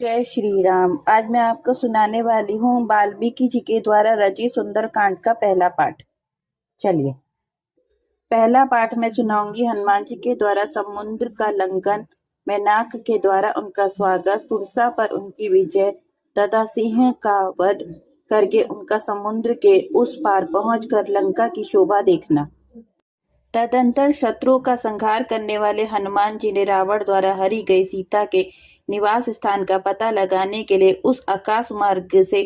जय श्री राम। आज मैं आपको सुनाने वाली हूँ वाल्मीकि जी के द्वारा रचित सुंदरकांड का पहला पाठ। चलिए, पहला पाठ मैं सुनाऊंगी हनुमान जी के द्वारा समुद्र का लंघन, मेनाक के द्वारा उनका स्वागत, सुरसा पर उनकी विजय तथा सिंह का वध करके उनका समुद्र के उस पार पहुंचकर लंका की शोभा देखना। तदंतर शत्रुओं का संहार करने वाले हनुमान जी ने रावण द्वारा हरी गई सीता के निवास स्थान का पता लगाने के लिए उस आकाश मार्ग से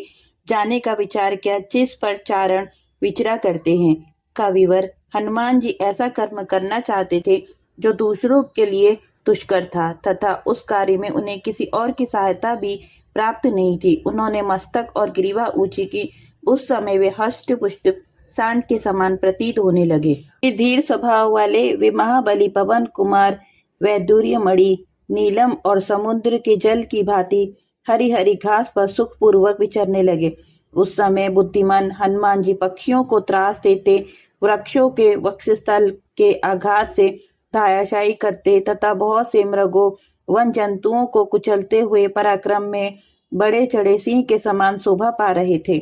जाने का विचार किया जिस पर चारण विचरा करते हैं। कविवर हनुमान जी ऐसा कर्म करना चाहते थे जो दूसरों के लिए दुष्कर था तथा उस कार्य में उन्हें किसी और की सहायता भी प्राप्त नहीं थी। उन्होंने मस्तक और ग्रीवा ऊंची की। उस समय वे हष्ट पुष्ट सांड के समान प्रतीत होने लगे। धीर स्वभाव वाले वे महाबली पवन कुमार वैदुर्य मणि नीलम और समुद्र के जल की भांति हरी हरी घास पर सुखपूर्वक विचरने लगे। उस समय बुद्धिमान हनुमान जी पक्षियों को त्रास देते, वृक्षों के वक्षस्थल के आघात से धायाशायी करते तथा बहुत से मृगों वन जंतुओं को कुचलते हुए पराक्रम में बड़े चढ़े सिंह के समान शोभा पा रहे थे।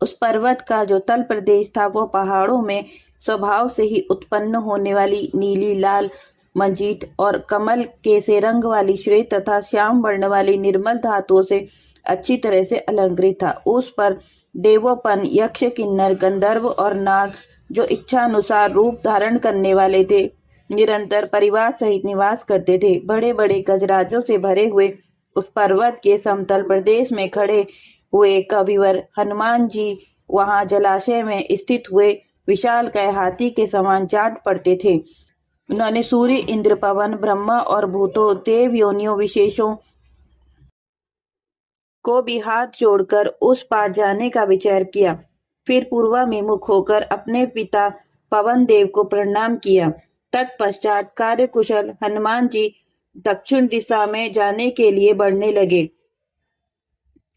उस पर्वत का जो तल प्रदेश था वह पहाड़ों में स्वभाव से ही उत्पन्न होने वाली नीली लाल मंजीठ और कमल के से रंग वाली श्वेत तथा श्याम वर्ण वाली निर्मल धातुओं से अच्छी तरह से अलंकृत था। उस पर देवोपन यक्ष किन्नर गंधर्व और नाग जो इच्छानुसार रूप धारण करने वाले थे निरंतर परिवार सहित निवास करते थे। बड़े बड़े गजराजों से भरे हुए उस पर्वत के समतल प्रदेश में खड़े हुए कविवर हनुमान जी वहां जलाशय में स्थित हुए विशालकाय हाथी के समान जाट पड़ते थे। उन्होंने सूर्य इंद्र पवन ब्रह्मा और भूतों देव योनियों विशेषों को भी हाथ जोड़कर उस पार जाने का विचार किया। फिर पूर्वाभिमुख होकर अपने पिता पवन देव को प्रणाम किया। तत्पश्चात कार्यकुशल हनुमान जी दक्षिण दिशा में जाने के लिए बढ़ने लगे,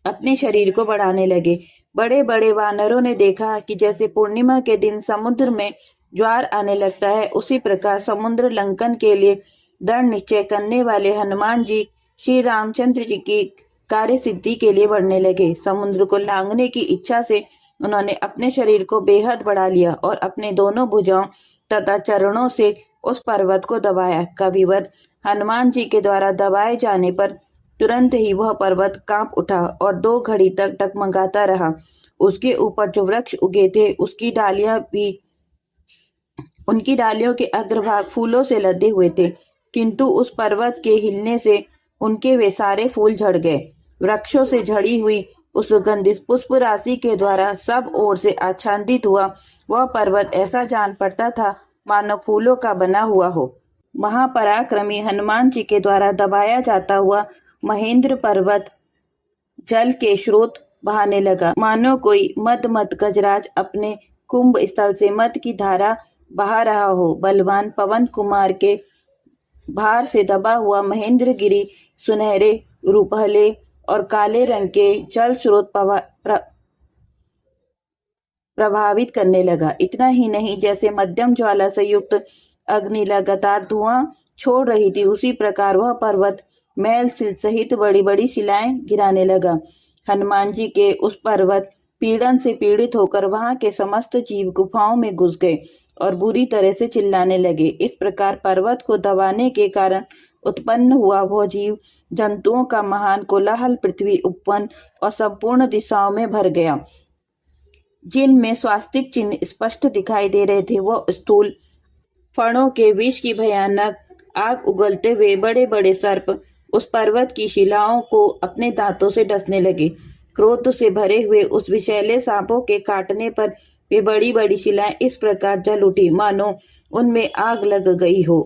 अपने शरीर को बढ़ाने लगे। बड़े बड़े वानरों ने देखा कि जैसे पूर्णिमा के दिन समुद्र में ज्वार आने लगता है, उसी प्रकार समुद्र लंघन के लिए दृढ़ निश्चय करने वाले हनुमान जी श्री रामचंद्र जी की कार्य सिद्धि के लिए बढ़ने लगे। समुद्र को लांघने की इच्छा से उन्होंने अपने शरीर को बेहद बढ़ा लिया और अपने दोनों भुजाओं तथा चरणों से उस पर्वत को दबाया। कविवर हनुमान जी के द्वारा दबाए जाने पर तुरंत ही वह पर्वत कांप उठा और 2 घड़ी तक डगमगाता रहा। उसके ऊपर जो वृक्ष उगे थे उनकी डालियों के अग्रभाग फूलों से लदे हुए थे, किंतु उस पर्वत के हिलने से उनके वे सारे फूल झड़ गए। वृक्षों से झड़ी हुई उस सुगंधित पुष्प राशि के द्वारा सब ओर से आच्छादित हुआ वह पर्वत ऐसा जान पड़ता था मानो फूलों का बना हुआ हो। महापराक्रमी हनुमान जी के द्वारा दबाया जाता हुआ महेंद्र पर्वत जल के स्रोत बहाने लगा, मानो कोई मद गजराज अपने कुंभ स्थल से मद की धारा बहा रहा हो। बलवान पवन कुमार के भार से दबा हुआ महेंद्र गिरी सुनहरे रूपहले और काले रंग के जल स्रोत प्रभावित करने लगा। इतना ही नहीं, जैसे मध्यम ज्वाला से युक्त अग्नि लगातार धुआं छोड़ रही थी, उसी प्रकार वह पर्वत मैल सहित बड़ी बड़ी शिलाएं गिराने लगा। हनुमान जी के उस पर्वत पीड़न से पीड़ित होकर वहां के समस्त जीव गुफाओं में घुस गए और बुरी तरह से चिल्लाने लगे। इस प्रकार पर्वत को दबाने के कारण उत्पन्न हुआ वह जीव जंतुओं का महान कोलाहल पृथ्वी उपवन और संपूर्ण दिशाओं में भर गया। जिनमें स्वास्तिक चिन्ह स्पष्ट दिखाई दे रहे थे वह स्थूल फणों के विष की भयानक आग उगलते हुए बड़े बड़े सर्प उस पर्वत की शिलाओं को अपने दांतों से डसने लगे। क्रोध से भरे हुए उस विषैले सांपों के काटने पर वे बड़ी बड़ी शिलाएं इस प्रकार जल उठी मानो उनमें आग लग गई हो।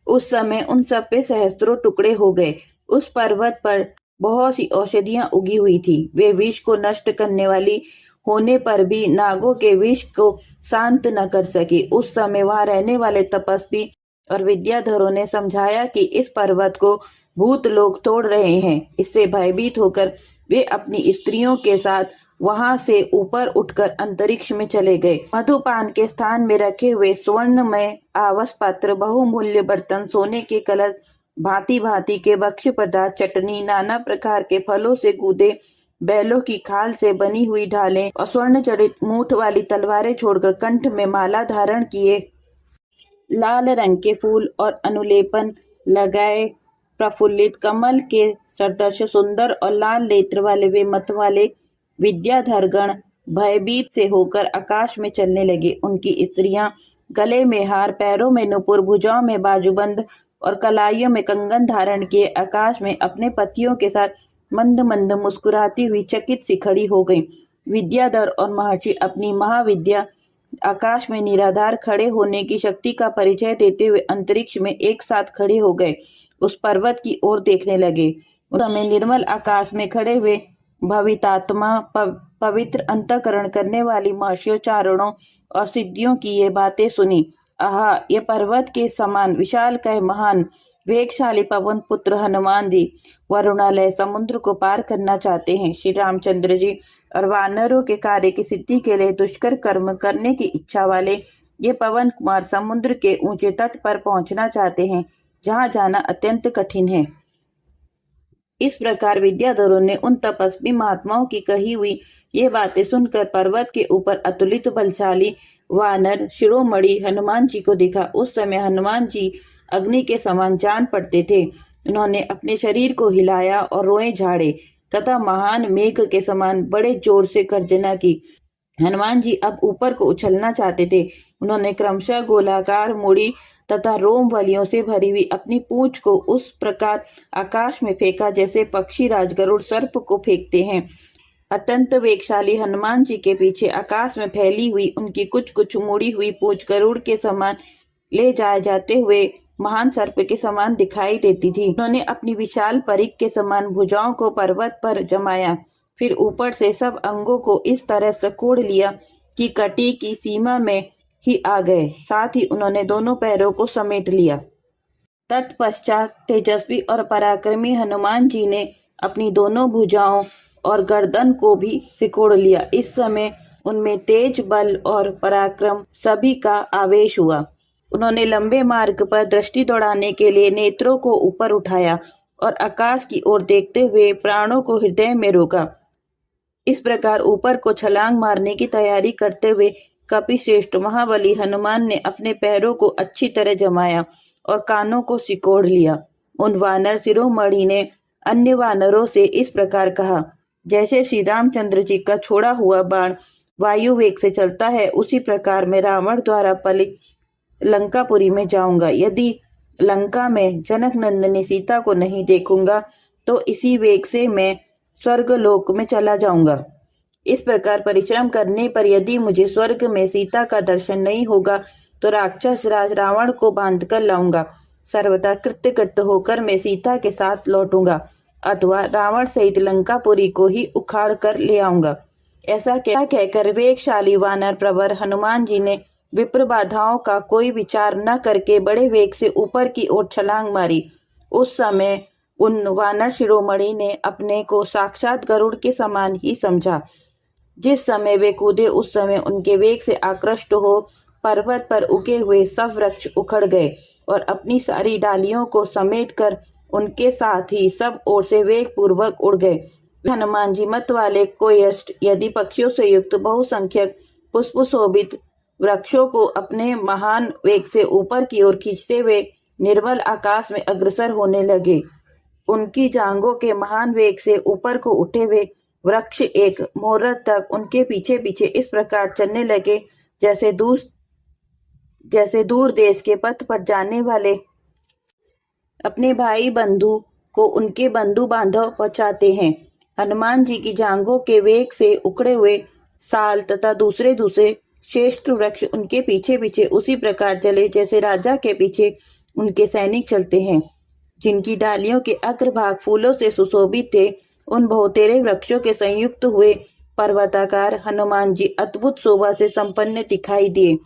उस समय उन सब पे सहस्त्रों टुकड़े हो गए। उस पर्वत पर बहुत सी औषधियां उगी हुई थी। वे विष को नष्ट करने वाली होने पर भी नागों के विष को शांत न कर सकी। उस समय वहां रहने वाले तपस्वी और विद्याधरों ने समझाया कि इस पर्वत को भूत लोग तोड़ रहे हैं। इससे भयभीत होकर वे अपनी स्त्रियों के साथ वहां से ऊपर उठकर अंतरिक्ष में चले गए। मधुपान के स्थान में रखे हुए स्वर्णमय आवस पात्र, बहुमूल्य बर्तन, सोने के कलश भांति भांति के भक्ष्य पदार्थ, चटनी, नाना प्रकार के फलों से गूदे बैलों की खाल से बनी हुई ढालें और स्वर्ण जड़ित मूठ वाली तलवारें छोड़कर कंठ में माला धारण किए, लाल रंग के फूल और अनुलेपन लगाए, प्रफुल्लित कमल के सदृश सुंदर और लाल नेत्र वाले वे मत वाले विद्याधरगण भयभीत से होकर आकाश में चलने लगे। उनकी स्त्रियां गले में हार, पैरों में नुपुर, भुजाओं में बाजूबंद और कलाइयों में कंगन धारण किए आकाश में अपने पतियों के साथ मंद मंद मुस्कुराती हुई चकित सी खड़ी हो गई। विद्याधर और महर्षि अपनी महाविद्या आकाश में निराधार खड़े होने की शक्ति का परिचय देते हुए अंतरिक्ष में एक साथ खड़े हो गए, उस पर्वत की ओर देखने लगे। उस समय निर्मल आकाश में खड़े हुए भवितात्मा पवित्र अंतःकरण करने वाली महर्षियों, चारणों और सिद्धियों की ये बातें सुनी। आहा, ये पर्वत के समान विशाल कह महान वेगशाली पवन पुत्र हनुमान जी वरुणालय समुद्र को पार करना चाहते हैं। श्री रामचंद्र जी और वानरों के कार्य की सिद्धि के लिए दुष्कर कर्म करने की इच्छा वाले ये पवन कुमार समुद्र के ऊंचे तट पर पहुंचना चाहते हैं, जहां जाना अत्यंत कठिन है। इस प्रकार विद्याधरों ने उन तपस्वी महात्माओं की कही हुई ये बातें सुनकर पर्वत के ऊपर अतुलित बलशाली वानर शिरोमणि हनुमान जी को देखा। उस समय हनुमान जी अग्नि के समान जान पड़ते थे। उन्होंने अपने शरीर को हिलाया और रोए झाड़े तथा महान मेघ के समान बड़े जोर से गर्जना की। हनुमान जी अब ऊपर को उछलना चाहते थे। उन्होंने क्रमशः गोलाकार मुड़ी तथा रोम वलियों से भरी हुई अपनी पूंछ को उस प्रकार आकाश में फेंका जैसे पक्षी राजगरुड़ सर्प को फेंकते हैं। अत्यंत वेगशाली हनुमान जी के पीछे आकाश में फैली हुई उनकी कुछ कुछ मुड़ी हुई पूंछ गरुड़ के समान ले जाए जाते हुए महान सर्प के समान दिखाई देती थी। उन्होंने अपनी विशाल परिक के समान भुजाओं को पर्वत पर जमाया, फिर ऊपर से सब अंगों को इस तरह सकोड़ लिया कि कटी की सीमा में ही आ गए। साथ ही उन्होंने दोनों पैरों को समेट लिया। तत्पश्चात तेजस्वी और पराक्रमी हनुमान जी ने अपनी दोनों भुजाओं और गर्दन को भी सिकोड़ लिया। इस समय उनमें तेज, बल और पराक्रम सभी का आवेश हुआ। उन्होंने लंबे मार्ग पर दृष्टि दौड़ाने के लिए नेत्रों को ऊपर उठाया और आकाश की ओर देखते हुए प्राणों को हृदय में रोका। इस प्रकार ऊपर को छलांग मारने की तैयारी करते हुए कपिश्रेष्ठ महाबली हनुमान ने अपने पैरों को अच्छी तरह जमाया और कानों को सिकोड़ लिया। उन वानर शिरोमणि ने अन्य वानरों से इस प्रकार कहा, जैसे श्री रामचंद्र जी का छोड़ा हुआ बाण वायु वेग से चलता है, उसी प्रकार मैं रावण द्वारा पलित लंकापुरी में जाऊंगा। यदि लंका में जनक नंदिनी सीता को नहीं देखूंगा तो इसी वेग से मैं स्वर्गलोक में चला जाऊंगा। इस प्रकार परिश्रम करने पर यदि मुझे स्वर्ग में सीता का दर्शन नहीं होगा तो राक्षस राज रावण को बांध कर लाऊंगा। सर्वथा कृतकृत होकर मैं सीता के साथ लौटूंगा अथवा रावण सहित लंकापुरी को ही उखाड़ कर ले आऊंगा। ऐसा कहकर वेगशाली वानर प्रवर हनुमान जी ने विप्र बाधाओं का कोई विचार न करके बड़े वेग से ऊपर की ओर छलांग मारी। उस समय उन वानर शिरोमणि ने अपने को साक्षात गरुड़ के समान ही समझा। जिस समय वे कूदे उस समय उनके वेग से आकृष्ट हो पर्वत पर उगे हुए सब वृक्ष उखड़ गए और अपनी सारी डालियों को समेटकर उनके साथ ही सब ओर से वेग पूर्वक उड़ गए। हनुमान जी मत वाले कोयष्ट यदि पक्षियों से युक्त बहुसंख्यक पुष्प शोभित वृक्षों को अपने महान वेग से ऊपर की ओर खींचते हुए निर्मल आकाश में अग्रसर होने लगे। उनकी जांघों के महान वेग से ऊपर को उठे हुए वृक्ष एक मुहूर्त तक उनके पीछे पीछे इस प्रकार चलने लगे जैसे दूर देश के पथ पर जाने वाले अपने भाई बंधु को उनके बंधु बांधव पहुंचाते हैं। हनुमान जी की जांघों के वेग से उखड़े हुए साल तथा दूसरे श्रेष्ठ वृक्ष उनके पीछे पीछे उसी प्रकार चले जैसे राजा के पीछे उनके सैनिक चलते हैं। जिनकी डालियों के अग्रभाग फूलों से सुशोभित थे, उन बहुतेरे वृक्षों के संयुक्त हुए पर्वताकार हनुमान जी अद्भुत शोभा से संपन्न दिखाई दिए।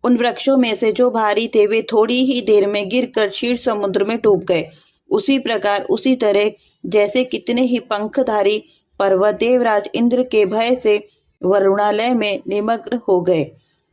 उन वृक्षों में से जो भारी थे वे थोड़ी ही देर में गिरकर क्षीर समुद्र में डूब गए। उसी प्रकार उसी तरह जैसे कितने ही पंखधारी पर्वत देवराज इंद्र के भय से वरुणालय में निमग्न हो गए।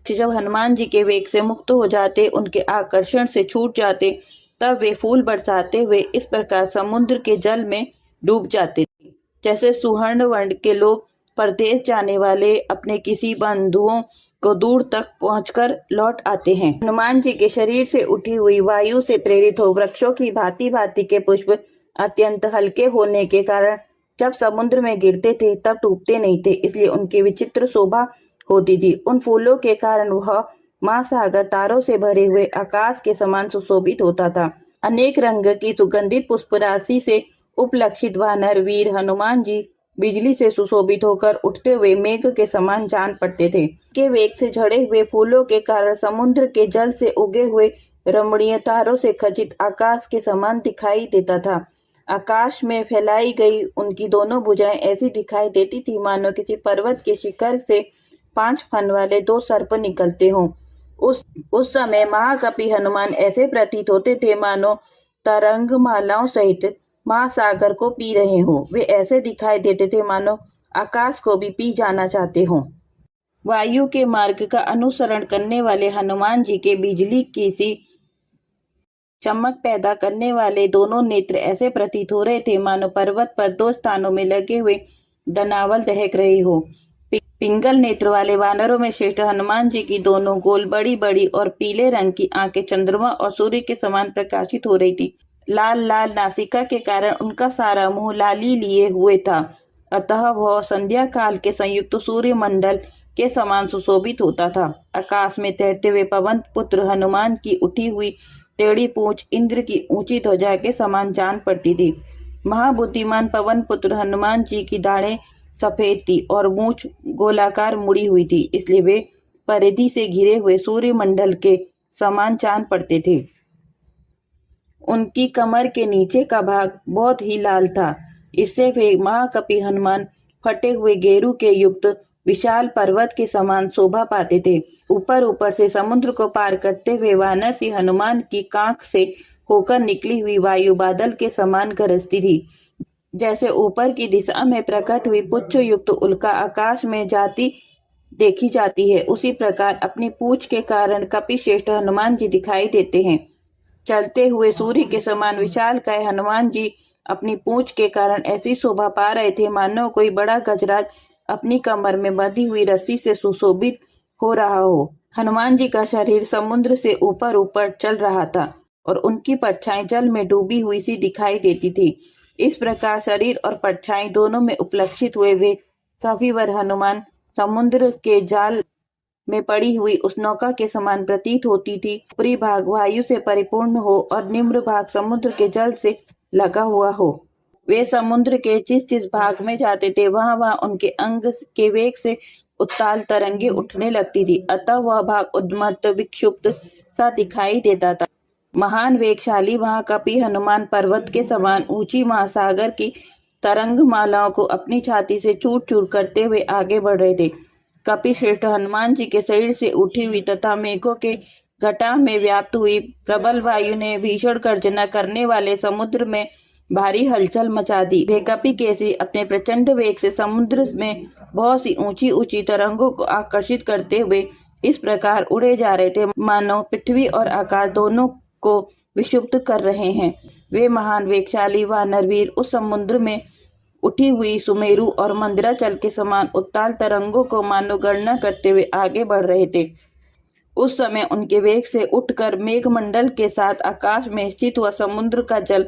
जब हनुमान जी के वेग से मुक्त हो जाते, उनके आकर्षण से छूट जाते, तब वे फूल बरसाते हुए इस प्रकार समुद्र के जल में डूब जाते थे। जैसे सुवर्ण वर्ण के लोग परदेश जाने वाले अपने किसी बंधुओं को दूर तक पहुंचकर लौट आते हैं। हनुमान जी के शरीर से उठी हुई वायु से प्रेरित हो वृक्षों की भांति भांति के पुष्प अत्यंत हल्के होने के कारण जब समुद्र में गिरते थे तब टूटते नहीं थे, इसलिए उनकी विचित्र शोभा होती थी। उन फूलों के कारण वह महासागर तारों से भरे हुए आकाश के समान सुशोभित होता था। अनेक रंग की सुगंधित पुष्प राशि से उपलक्षित वानर वीर हनुमान जी बिजली से सुशोभित होकर उठते हुए मेघ के समान जान पड़ते थे। के वेग से झड़े हुए फूलों के कारण समुद्र के जल से उगे हुए रमणीय तारों से खचित आकाश के समान दिखाई देता था। आकाश में फैलाई गई उनकी दोनों भुजाएं ऐसी दिखाई देती थी मानो किसी पर्वत के शिखर से 5 फन वाले 2 सर्प निकलते हों। उस समय महाकपि हनुमान ऐसे प्रतीत होते थे मानो तरंग मालाओं सहित महासागर को पी रहे हों। वे ऐसे दिखाई देते थे मानो आकाश को भी पी जाना चाहते हों। वायु के मार्ग का अनुसरण करने वाले हनुमान जी के बिजली की सी चमक पैदा करने वाले दोनों नेत्र ऐसे प्रतीत हो रहे थे मानो पर्वत पर 2 स्थानों में लगे हुए दनावल दहक रही हो। पिंगल नेत्र वाले वानरों में श्रेष्ठ हनुमान जी की दोनों गोल बड़ी बड़ी और पीले रंग की आंखें चंद्रमा और सूर्य के समान प्रकाशित हो रही थी। लाल लाल नासिका के कारण उनका सारा मुंह लाली लिए हुए था, अतः वह संध्या काल के संयुक्त सूर्य मंडल के समान सुशोभित होता था। आकाश में तैरते हुए पवन पुत्र हनुमान की उठी हुई टेढ़ी पूंछ इंद्र की ऊंची ध्वजा के समान जान पड़ती थी। महाबुद्धिमान पवन पुत्र हनुमान जी की दाढ़ें सफेद थी और मूंछ गोलाकार मुड़ी हुई थी, इसलिए वे परिधि से घिरे हुए सूर्य मंडल के समान जान पड़ते थे। उनकी कमर के नीचे का भाग बहुत ही लाल था, इससे वे महाकपि हनुमान फटे हुए गेरू के युक्त विशाल पर्वत के समान शोभा पाते थे। ऊपर ऊपर से समुद्र को पार करते हुए वानर सी हनुमान की कांख से होकर निकली हुई वायु बादल के समान गरजती थी। जैसे ऊपर की दिशा में प्रकट हुई पुच्छ युक्त उल्का आकाश में जाती देखी जाती है, उसी प्रकार अपनी पूंछ के कारण कपिश्रेष्ठ हनुमान जी दिखाई देते हैं। चलते हुए सूर्य के समान विशालकाय हनुमान जी अपनी पूंछ के कारण ऐसी शोभा पा रहे थे मानो कोई बड़ा गजराज अपनी कमर में बंधी हुई रस्सी से सुशोभित हो रहा हो। हनुमान जी का शरीर समुद्र से ऊपर ऊपर चल रहा था और उनकी परछाई जल में डूबी हुई सी दिखाई देती थी। इस प्रकार शरीर और परछाई दोनों में उपलक्षित हुए वे सविवर हनुमान समुद्र के जाल में पड़ी हुई उस नौका के समान प्रतीत होती थी। ऊपरी भाग वायु से परिपूर्ण हो और निम्न भाग समुद्र के जल से लगा हुआ हो। वे समुद्र के जिस जिस भाग में जाते थे वहां वहां उनके अंग के वेग से उत्ताल तरंगे उठने लगती थी, अतः वह भाग उन्मत्त विक्षुब्ध सा दिखाई देता था। महान वेगशाली महाकपि हनुमान पर्वत के समान ऊंची महासागर की तरंग मालाओं को अपनी छाती से चूर चूर करते हुए आगे बढ़ रहे थे। कपिश्रेष्ठ हनुमान जी के शरीर से उठी हुई तथा मेघों के घटा में व्याप्त हुई प्रबल वायु ने भीषण गर्जना करने वाले समुद्र में भारी हलचल मचा दी। वे कपि केसरी अपने प्रचंड वेग से समुद्र में बहुत सी ऊंची ऊंची तरंगों को आकर्षित करते हुए इस प्रकार उड़े जा रहे थे मानो पृथ्वी और आकाश दोनों को विक्षुब्ध कर रहे हैं। वे महान वेगशाली वानरवीर उस समुद्र में उठी हुई सुमेरु और मंदराचल के समान उत्ताल तरंगों को मानो गणना करते हुए आगे बढ़ रहे थे। उस समय उनके वेग से उठकर मेघमंडल के साथ आकाश में स्थित हुआ समुद्र का जल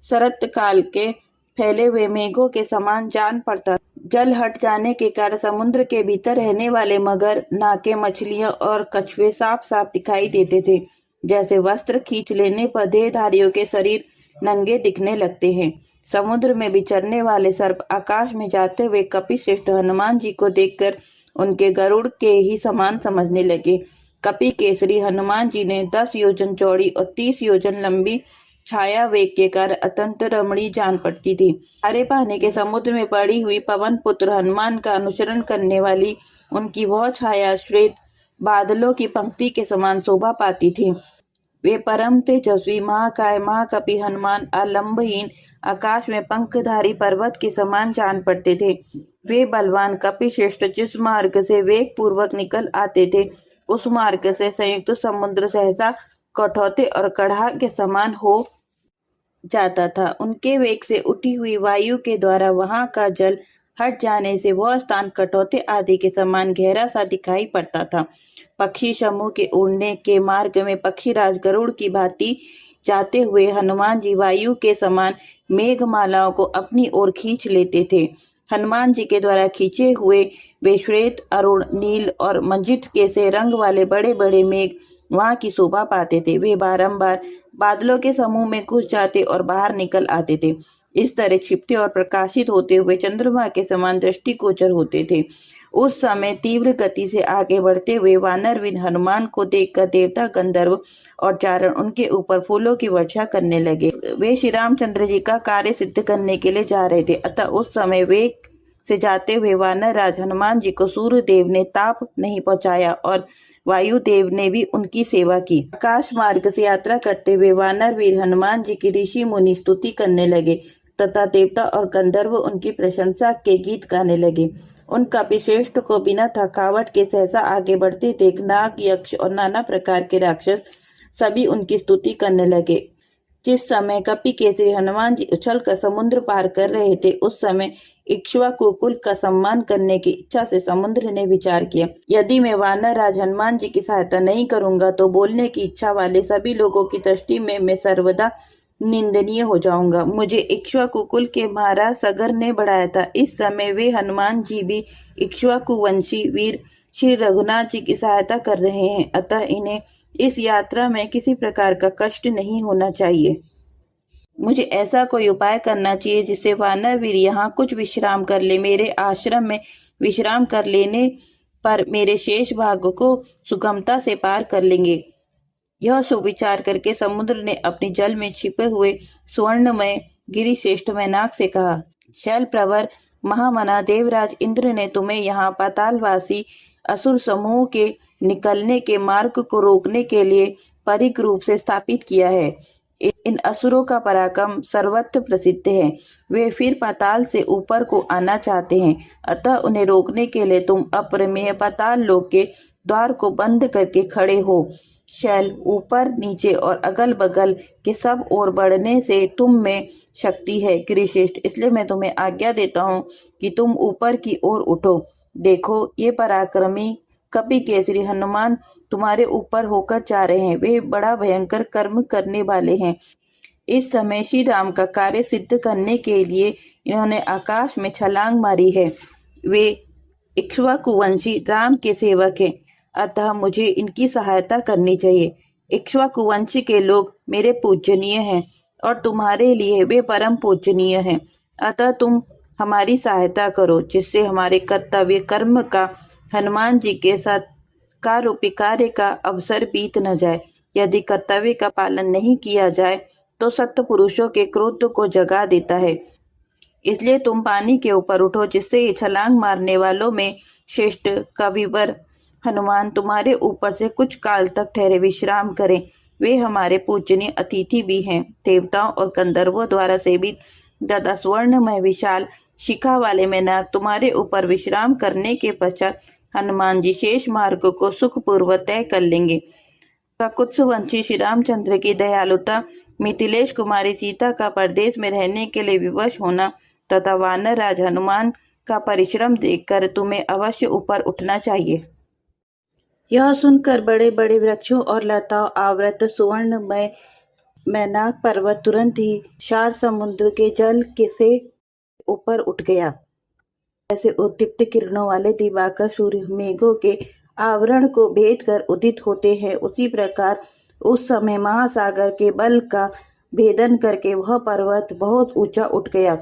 शरत काल के फैले हुए मेघों के समान जान पड़ता। जल हट जाने के कारण समुद्र के भीतर रहने वाले मगर, नाके, मछलियां और कछुए साफ साफ दिखाई देते थे। जैसे वस्त्र खींच लेने पर देहधारियों के शरीर नंगे दिखने लगते हैं। समुद्र में विचरने वाले सर्प आकाश में जाते हुए कपिश्रेष्ठ हनुमान जी को देखकर उनके गरुड़ के ही समान समझने लगे। कपि केसरी हनुमान जी ने 10 योजन चौड़ी और 30 योजन लंबी छाया वेग के कारण अत्यंत रमणीय जान पड़ती थी। खारे पानी के समुद्र में पड़ी हुई पवन पुत्र हनुमान का अनुसरण करने वाली उनकी वह छाया श्वेत बादलों की पंक्ति के समान शोभा पाती थी। वे परम तेजस्वी महाकाय महाकपि हनुमान आलंबहीन आकाश में पंखधारी पर्वत के समान जान पड़ते थे। वे बलवान कपिश्रेष्ठ जिस मार्ग से वेग पूर्वक निकल आते थे उस मार्ग से संयुक्त समुद्र सहसा कठौते और कड़ाह के समान हो जाता था। उनके वेग से उठी हुई वायु के द्वारा वहां का जल हट जाने से वह स्थान कठौते आदि के समान गहरा सा दिखाई पड़ता था। पक्षी समूह के उड़ने के मार्ग में पक्षीराज गरुड़ की भांति जाते हुए हनुमान जी वायु के समान मेघमालाओं को अपनी ओर खींच लेते थे। हनुमान जी के द्वारा खींचे हुए वे श्वेत, अरुण, नील और मंजित के से रंग वाले बड़े बड़े मेघ वहां की शोभा पाते थे। वे बारंबार बादलों के समूह में घुस जाते और बाहर निकल आते थे। इस तरह छिपते और प्रकाशित होते हुए चंद्रमा के समान दृष्टिगोचर होते थे। उस समय तीव्र गति से आगे बढ़ते हुए वानरवीर हनुमान को देखकर देवता, गंधर्व और चारण उनके ऊपर फूलों की वर्षा करने लगे। वे श्री रामचंद्र जी का कार्य सिद्ध करने के लिए जा रहे थे। अतः उस समय वेग से जाते हुए वानर राज हनुमान जी को सूर्य देव ने ताप नहीं पहुंचाया और वायुदेव ने भी उनकी सेवा की। आकाश मार्ग से यात्रा करते हुए वानर वीर हनुमान जी की ऋषि मुनि स्तुति करने लगे तथा देवता और गंधर्व उनकी प्रशंसा के गीत गाने लगे। उन कपिश्रेष्ठ को बिना थकावट के सहसा आगे बढ़ते देख नाग, यक्ष और नाना प्रकार के राक्षस सभी उनकी स्तुति करने लगे। जिस समय कपि केसरी हनुमान जी उछलकर समुद्र पार कर रहे थे, उस समय इक्ष्वाकु कुल का सम्मान करने की इच्छा से समुद्र ने विचार किया, यदि मैं वानर राज हनुमान जी की सहायता नहीं करूंगा तो बोलने की इच्छा वाले सभी लोगों की दृष्टि में मैं सर्वदा निंदनीय हो जाऊंगा। मुझे इक्ष्वाकु कुल के महाराज सगर ने बढ़ाया था। इस समय वे हनुमान जी भी इक्ष्वाकु वंशी वीर श्री रघुनाथ जी की सहायता कर रहे हैं, अतः इन्हें इस यात्रा में किसी प्रकार का कष्ट नहीं होना चाहिए। मुझे ऐसा कोई उपाय करना चाहिए जिससे वानर वीर यहाँ कुछ विश्राम कर ले। मेरे आश्रम में विश्राम कर लेने पर मेरे शेष भाग को सुगमता से पार कर लेंगे। यह सुविचार करके समुद्र ने अपने जल में छिपे हुए स्वर्णमय गिरिश्रेष्ठ मैनाक से कहा, शैल प्रवर महामना देवराज इंद्र ने तुम्हें यहाँ पातालवासी असुर समूह के निकलने के मार्ग को रोकने के लिए परिक रूप से स्थापित किया है। इन असुरों का पराक्रम सर्वत्र प्रसिद्ध है। वे फिर पाताल से ऊपर को आना चाहते हैं, अतः उन्हें रोकने के लिए तुम अप्रमेय पाताल लोक के द्वार को बंद करके खड़े हो। शैल ऊपर नीचे और अगल बगल के सब ओर बढ़ने से तुम में शक्ति है गिरिश्रेष्ठ, इसलिए मैं तुम्हें आज्ञा देता हूँ कि तुम ऊपर की ओर उठो। देखो, ये पराक्रमी कपि केसरी हनुमान तुम्हारे ऊपर होकर जा रहे हैं। वे बड़ा भयंकर कर्म करने वाले हैं। इस समय श्री राम का कार्य सिद्ध करने के लिए इन्होंने आकाश में छलांग मारी है। वे इक्ष्वाकुवंशी राम के सेवक हैं, अतः मुझे इनकी सहायता करनी चाहिए। इक्ष्वाकुवंशी के लोग मेरे पूजनीय हैं और तुम्हारे लिए वे परम पूजनीय हैं, अतः तुम हमारी सहायता करो, जिससे हमारे कर्तव्य कर्म का हनुमान जी के साथ कारूपी कार्य का अवसर बीत न जाए। यदि कर्तव्य का पालन नहीं किया जाए तो सत्य पुरुषों के क्रोध को जगा देता है। इसलिए तुम पानी के ऊपर उठो, जिससे ये छलांग मारने वालों में श्रेष्ठ कविवर हनुमान तुम्हारे ऊपर से कुछ काल तक ठहरे विश्राम करें। वे हमारे पूजनीय अतिथि भी हैं। देवताओं और गंधर्वों द्वारा सेवित दादा स्वर्णमय विशाल शिखा वाले मैनाक तुम्हारे ऊपर विश्राम करने के पश्चात हनुमान जी शेष मार्ग को सुखपूर्वक तय कर लेंगे। कुत्सवंशी श्री रामचंद्र की दयालुता, मिथिलेश कुमारी सीता का परदेश में रहने के लिए विवश होना तथा वानर राज हनुमान का परिश्रम देखकर तुम्हें अवश्य ऊपर उठना चाहिए। यह सुनकर बड़े बड़े वृक्षों और लताओं आवृत सुवर्णमय मैनाक पर्वत तुरंत ही शार समुद्र के जल से ऊपर उठ गया। ऐसे उद्दीप्त किरणों वाले दिवाकर सूर्य मेघों के आवरण को भेद कर उदित होते हैं, उसी प्रकार उस समय महासागर के बल का भेदन करके वह पर्वत बहुत ऊंचा उठ गया।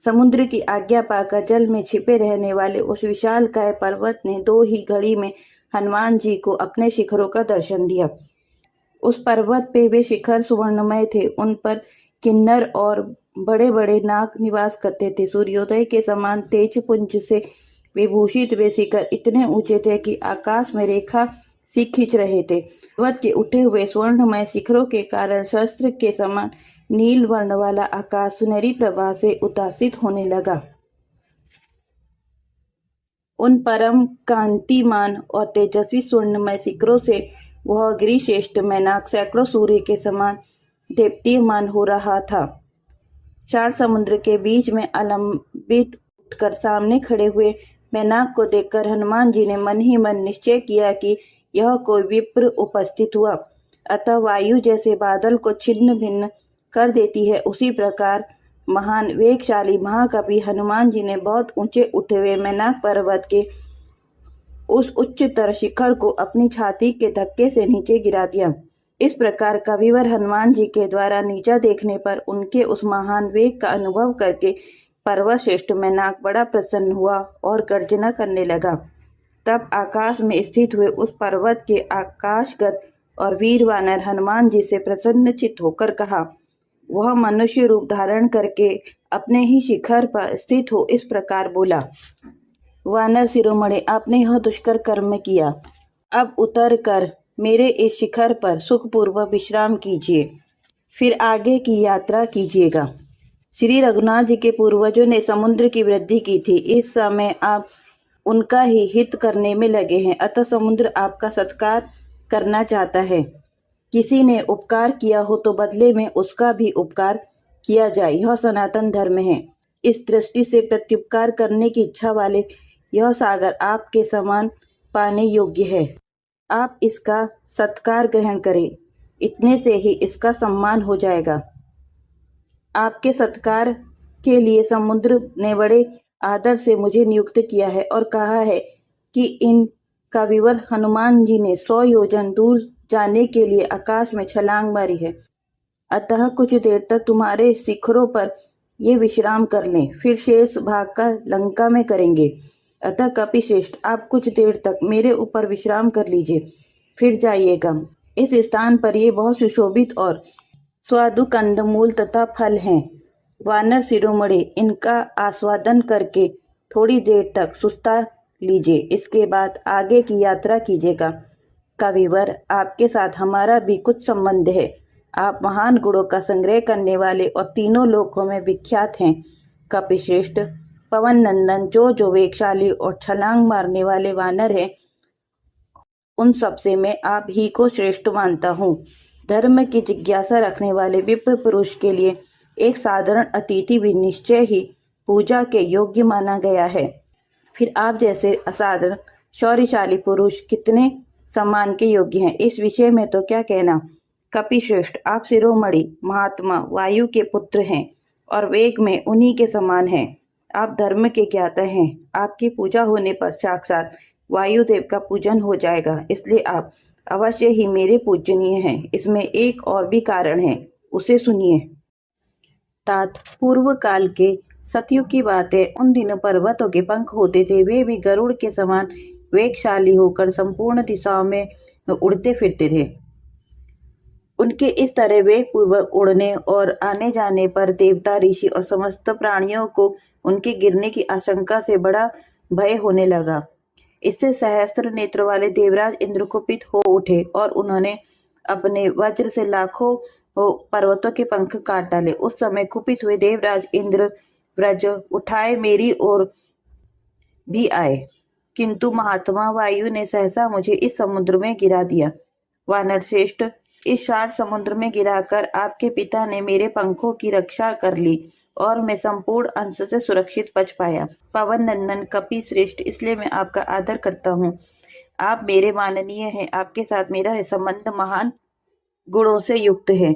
समुद्र की आज्ञा पाकर जल में छिपे रहने वाले उस विशालकाय पर्वत ने 2 ही घड़ी में हनुमान जी को अपने शिखरों का दर्शन दिया। उस पर्वत पे वे शिखर सुवर्णमय थे, उन पर किन्नर और बड़े बड़े नाग निवास करते थे। सूर्योदय के समान तेज पुंज से विभूषित वे शिखर इतने ऊंचे थे कि आकाश में रेखा सी खींच रहे थे। पर्वत के उठे हुए स्वर्णमय शिखरों के कारण शस्त्र के समान नील वर्ण वाला आकाश सुनहरी प्रभा से उद्भासित होने लगा। उन परम कांतिमान और तेजस्वी स्वर्णमय शिखरों से वह गिरिश्रेष्ठ मैनाक सैकड़ों सूर्य के समान दीप्तिमान हो रहा था। 4 समुद्र के बीच में अलंबित उठकर सामने खड़े हुए मैनाक को देखकर हनुमान जी ने मन ही मन निश्चय किया कि यह कोई विप्र उपस्थित हुआ। अतः वायु जैसे बादल को छिन्न भिन्न कर देती है, उसी प्रकार महान वेगशाली महाकवि हनुमान जी ने बहुत ऊंचे उठे हुए मैनाक पर्वत के उस उच्चतर शिखर को अपनी छाती के धक्के से नीचे गिरा दिया। इस प्रकार कविवर हनुमान जी के द्वारा नीचा देखने पर उनके उस महान वेग का अनुभव करके पर्वत श्रेष्ठ मैनाक बड़ा प्रसन्न हुआ और गर्जना करने लगा। तब आकाश में स्थित हुए उस पर्वत के आकाशगत और वीर वानर हनुमान जी से प्रसन्नचित्त होकर कहा। वह मनुष्य रूप धारण करके अपने ही शिखर पर स्थित हो इस प्रकार बोला। वानर शिरोमणि, आपने यह दुष्कर कर्म किया। अब उतर कर मेरे इस शिखर पर सुखपूर्वक विश्राम कीजिए, फिर आगे की यात्रा कीजिएगा। श्री रघुनाथ जी के पूर्वजों ने समुद्र की वृद्धि की थी। इस समय आप उनका ही हित करने में लगे हैं, अतः समुद्र आपका सत्कार करना चाहता है। किसी ने उपकार किया हो तो बदले में उसका भी उपकार किया जाए, यह सनातन धर्म है। इस दृष्टि से प्रत्युपकार करने की इच्छा वाले यह सागर आपके समान पाने योग्य है। आप इसका सत्कार ग्रहण करें, इतने से ही इसका सम्मान हो जाएगा। आपके सत्कार के लिए समुद्र ने बड़े आदर से मुझे नियुक्त किया है और कहा है कि इन कविवर हनुमान जी ने 100 योजन दूर जाने के लिए आकाश में छलांग मारी है। अतः कुछ देर तक तुम्हारे शिखरों पर ये विश्राम कर लें, फिर शेष भाग का लंका में करेंगे। अतः कपिश्रेष्ठ, आप कुछ देर तक मेरे ऊपर विश्राम कर लीजिए, फिर जाइएगा। इस स्थान पर ये बहुत सुशोभित और स्वादु कंदमूल तथा फल हैं। वानर शिरोमणि, इनका आस्वादन करके थोड़ी देर तक सुस्ता लीजिए, इसके बाद आगे की यात्रा कीजिएगा। कविवर, आपके साथ हमारा भी कुछ संबंध है। आप महान गुणों का संग्रह करने वाले और तीनों लोकों में विख्यात हैं। कपिश्रेष्ठ, पवन नंदन जो वेगशाली और छलांग मारने वाले वानर हैं, उन सबसे मैं आप ही को श्रेष्ठ मानता हूँ। धर्म की जिज्ञासा रखने वाले विप्र पुरुष के लिए एक साधारण अतिथि भी निश्चय ही पूजा के योग्य माना गया है। फिर आप जैसे असाधारण शौर्यशाली पुरुष कितने सम्मान के योग्य हैं, इस विषय में तो क्या कहना। कपिश्रेष्ठ, आप शिरोमणि महात्मा वायु के पुत्र हैं और वेग में उन्हीं के समान हैं। आप धर्म के ज्ञाता हैं। आपकी पूजा होने पर साक्षात वायुदेव का पूजन हो जाएगा, इसलिए आप अवश्य ही मेरे पूजनीय हैं। इसमें एक और भी कारण है, उसे सुनिए। तात पूर्व काल के सतयुग की बात है। उन दिनों पर्वतों के पंख होते थे, वे भी गरुड़ के समान वेगशाली होकर संपूर्ण दिशाओं में उड़ते फिरते थे। उनके इस तरह वेगपूर्वक उड़ने और आने जाने पर देवता, ऋषि और समस्त प्राणियों को उनके गिरने की आशंका से बड़ा भय होने लगा। इससे सहस्त्र नेत्र वाले देवराज इंद्र कुपित हो उठे और उन्होंने अपने वज्र से लाखों पर्वतों के पंख काट डाले। उस समय कुपित हुए देवराज इंद्र व्रज उठाए मेरी ओर भी आए, किंतु महात्मा वायु ने सहसा मुझे इस समुद्र में गिरा दिया। वानर श्रेष्ठ, इस 4 समुद्र में गिराकर आपके पिता ने मेरे पंखों की रक्षा कर ली और मैं संपूर्ण अंश से सुरक्षित बच पाया। पवन नंदन कपि श्रेष्ठ, इसलिए मैं आपका आदर करता हूँ। आप मेरे माननीय हैं। आपके साथ मेरा संबंध महान गुणों से युक्त है।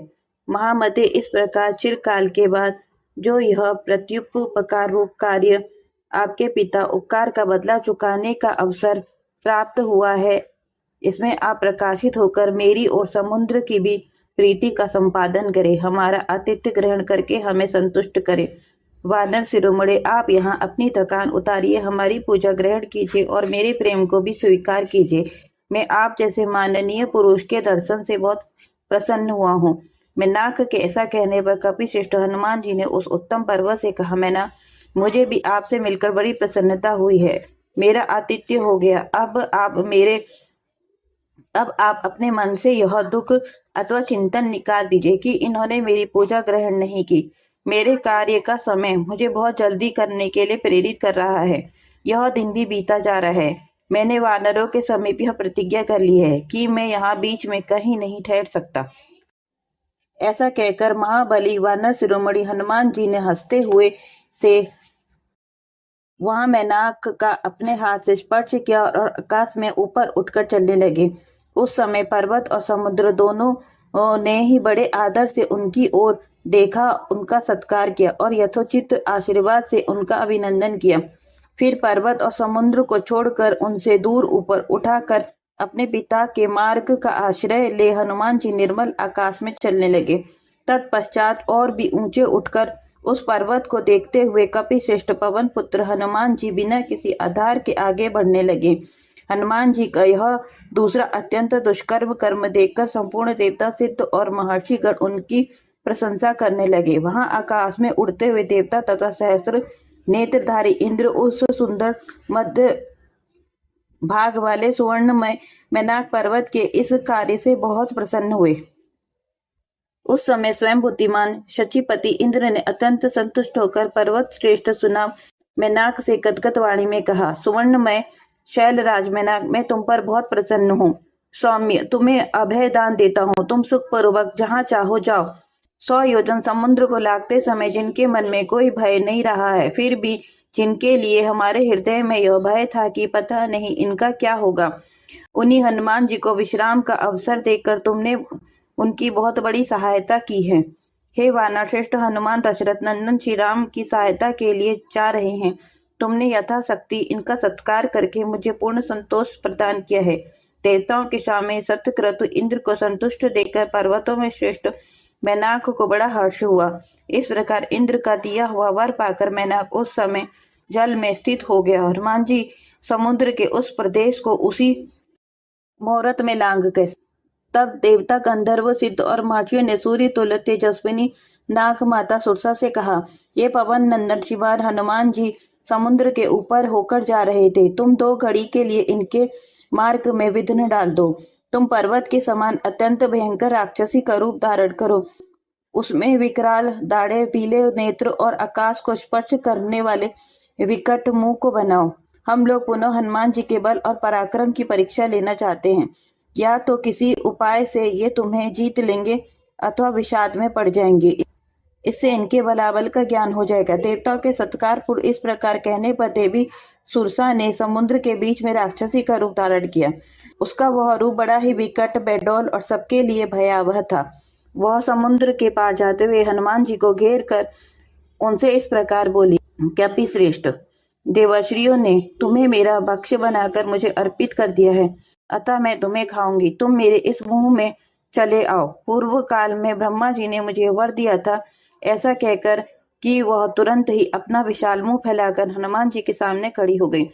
महामते, इस प्रकार चिरकाल के बाद जो यह प्रत्युपकार रूप कार्य आपके पिता उपकार का बदला चुकाने का अवसर प्राप्त हुआ है, इसमें आप प्रकाशित होकर मेरी और समुद्र की भी प्रीति का संपादन करें, हमारा आतिथ्य ग्रहण करके हमें संतुष्ट करें। वानर शिरोमणि, आप यहाँ अपनी थकान उतारिए, हमारी पूजा ग्रहण कीजिए और मेरे प्रेम को भी स्वीकार कीजिए। मैं आप जैसे माननीय पुरुष के दर्शन से बहुत प्रसन्न हुआ हूँ। मैं नाक के ऐसा कहने पर कपिश्रेष्ठ हनुमान जी ने उस उत्तम पर्वत से कहा, मैना, मुझे भी आपसे मिलकर बड़ी प्रसन्नता हुई है। मेरा आतिथ्य हो गया। अब आप अपने मन से यह दुख अथवा चिंतन निकाल दीजिए कि इन्होंने मेरी पूजा ग्रहण नहीं की। मेरे कार्य का समय मुझे बहुत जल्दी करने के लिए प्रेरित कर रहा है। यह दिन भी बीता जा रहा है। मैंने वानरों के समीप यह प्रतिज्ञा कर ली है कि मैं यहाँ बीच में कहीं नहीं ठहर सकता। ऐसा कहकर महाबली वानर शिरोमणि हनुमान जी ने हंसते हुए से वहां मैनाक का अपने हाथ से स्पर्श किया और आकाश में ऊपर उठकर चलने लगे। उस समय पर्वत और समुद्र दोनों ने ही बड़े आदर से उनकी ओर देखा, उनका सत्कार किया और यथोचित आशीर्वाद से उनका अभिनंदन किया। फिर पर्वत और समुद्र को छोड़कर उनसे दूर ऊपर उठाकर अपने पिता के मार्ग का आश्रय ले हनुमान जी निर्मल आकाश में चलने लगे। तत्पश्चात और भी ऊंचे उठकर उस पर्वत को देखते हुए कपिश्रेष्ठ पवन पुत्र हनुमान जी बिना किसी आधार के आगे बढ़ने लगे। हनुमान जी का यह दूसरा अत्यंत दुष्कर्म कर्म देखकर संपूर्ण देवता सिद्ध और महर्षिगण उनकी प्रशंसा करने लगे। वहां आकाश में उड़ते हुए देवता तथा सहस्त्र नेत्रधारी इंद्र उस सुंदर मध्य भाग वाले सुवर्णमय मैनाक पर्वत के इस कार्य से बहुत प्रसन्न हुए। उस समय स्वयं बुद्धिमान शचीपति इंद्र ने अत्यंत संतुष्ट होकर पर्वत श्रेष्ठ सुनाम मैनाक से गदगद वाणी में कहा, सुवर्णमय शैलराज मैनाक, मैं तुम पर बहुत प्रसन्न हूँ। सौम्य, तुम्हें अभय दान देता हूँ। तुम सुखपूर्वक जहाँ चाहो जाओ। 100 योजन समुद्र को लागते समय जिनके मन में कोई भय नहीं रहा है, फिर भी जिनके लिए हमारे हृदय में यह भय था कि पता नहीं इनका क्या होगा, उन्हीं हनुमान जी को विश्राम का अवसर देकर तुमने उनकी बहुत बड़ी सहायता की है। हे वानर श्रेष्ठ हनुमान, दशरथ नंदन श्री राम की सहायता के लिए जा रहे हैं। तुमने यथाशक्ति इनका सत्कार करके मुझे पूर्ण संतोष प्रदान किया है। देवताओं के सामने सत्यक्रतु इंद्र को संतुष्ट देखकर पर्वतों में श्रेष्ठ मैनाक को बड़ा हर्ष हुआ। इस प्रकार इंद्र का दिया हुआ वर पाकर मैनाक उस समय जल में स्थित हो गया। हनुमान जी समुद्र के उस प्रदेश को उसी मुहूर्त में लांग गए। तब देवता गंधर्व सिद्ध और महर्षियों ने सूर्य तुल्य तेजस्विनी नाग माता सुरसा से कहा, ये पवन नंदन श्रीमान हनुमान जी समुद्र के ऊपर होकर जा रहे थे। तुम 2 घड़ी के लिए इनके मार्ग में विघ्न डाल दो। तुम पर्वत के समान अत्यंत भयंकर राक्षसी का रूप धारण करो। उसमें विकराल दाढ़े, पीले नेत्र और आकाश को स्पर्श करने वाले विकट मुंह को बनाओ। हम लोग पुनः हनुमान जी के बल और पराक्रम की परीक्षा लेना चाहते हैं। या तो किसी उपाय से ये तुम्हें जीत लेंगे अथवा विषाद में पड़ जाएंगे। इससे इनके बलाबल का ज्ञान हो जाएगा। देवताओं के सत्कार पूर्व इस प्रकार कहने पर देवी सुरसा ने समुद्र के बीच में राक्षसी का रूप धारण किया। उसका वह रूप बड़ा ही विकट, बेडौल और सबके लिए भयावह था। वह समुद्र के पार जाते हुए हनुमान जी को घेर कर उनसे इस प्रकार बोली, कपिश्रेष्ठ देवर्षियों ने तुम्हें मेरा भक्ष्य बनाकर मुझे अर्पित कर दिया है, अतः मैं तुम्हें खाऊंगी। तुम मेरे इस मुंह में चले आओ। पूर्व काल में ब्रह्मा जी ने मुझे वर दिया था। ऐसा कहकर कि वह तुरंत ही अपना विशाल मुंह फैलाकर हनुमान जी के सामने खड़ी हो गई।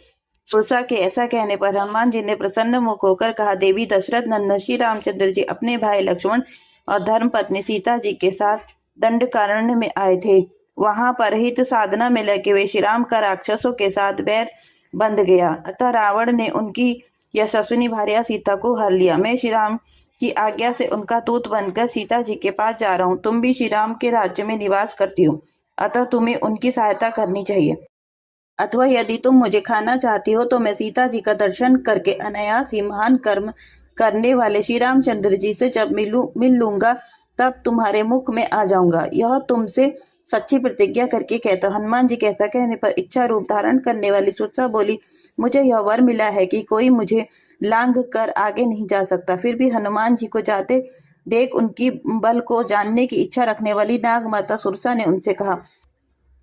सुरसा के ऐसा कहने पर हनुमान जी ने प्रसन्न मुख होकर कहा, देवी दशरथ नंदन श्री रामचंद्र जी अपने भाई लक्ष्मण और धर्म पत्नी सीता जी के साथ दंडकारण्य में आए थे। वहां पर हित साधना में लगे हुए श्री राम का राक्षसों के साथ बैर बंध गया, अतः रावण ने उनकी यशस्विनी भार्या सीता को हर लिया। मैं श्री राम की आज्ञा से उनका दूत बनकर सीता जी के पास जा रहा हूँ। तुम भी श्री राम के राज्य में निवास करती हो, अतः तुम्हें उनकी सहायता करनी चाहिए। अथवा यदि तुम मुझे खाना चाहती हो तो मैं सीता जी का दर्शन करके अनायास ही महान कर्म करने वाले श्री रामचंद्र जी से जब मिल लूंगा तब तुम्हारे मुख में आ जाऊंगा। यह तुमसे सच्ची प्रतिज्ञा करके कहता। हनुमान जी के ऐसा कहने पर इच्छा रूप धारण करने वाली सुरसा बोली, मुझे यह वर मिला है कि कोई मुझे लांघ कर आगे नहीं जा सकता। फिर भी हनुमान जी को जाते देख उनकी बल को जानने की इच्छा रखने वाली नाग माता सुरसा ने उनसे कहा,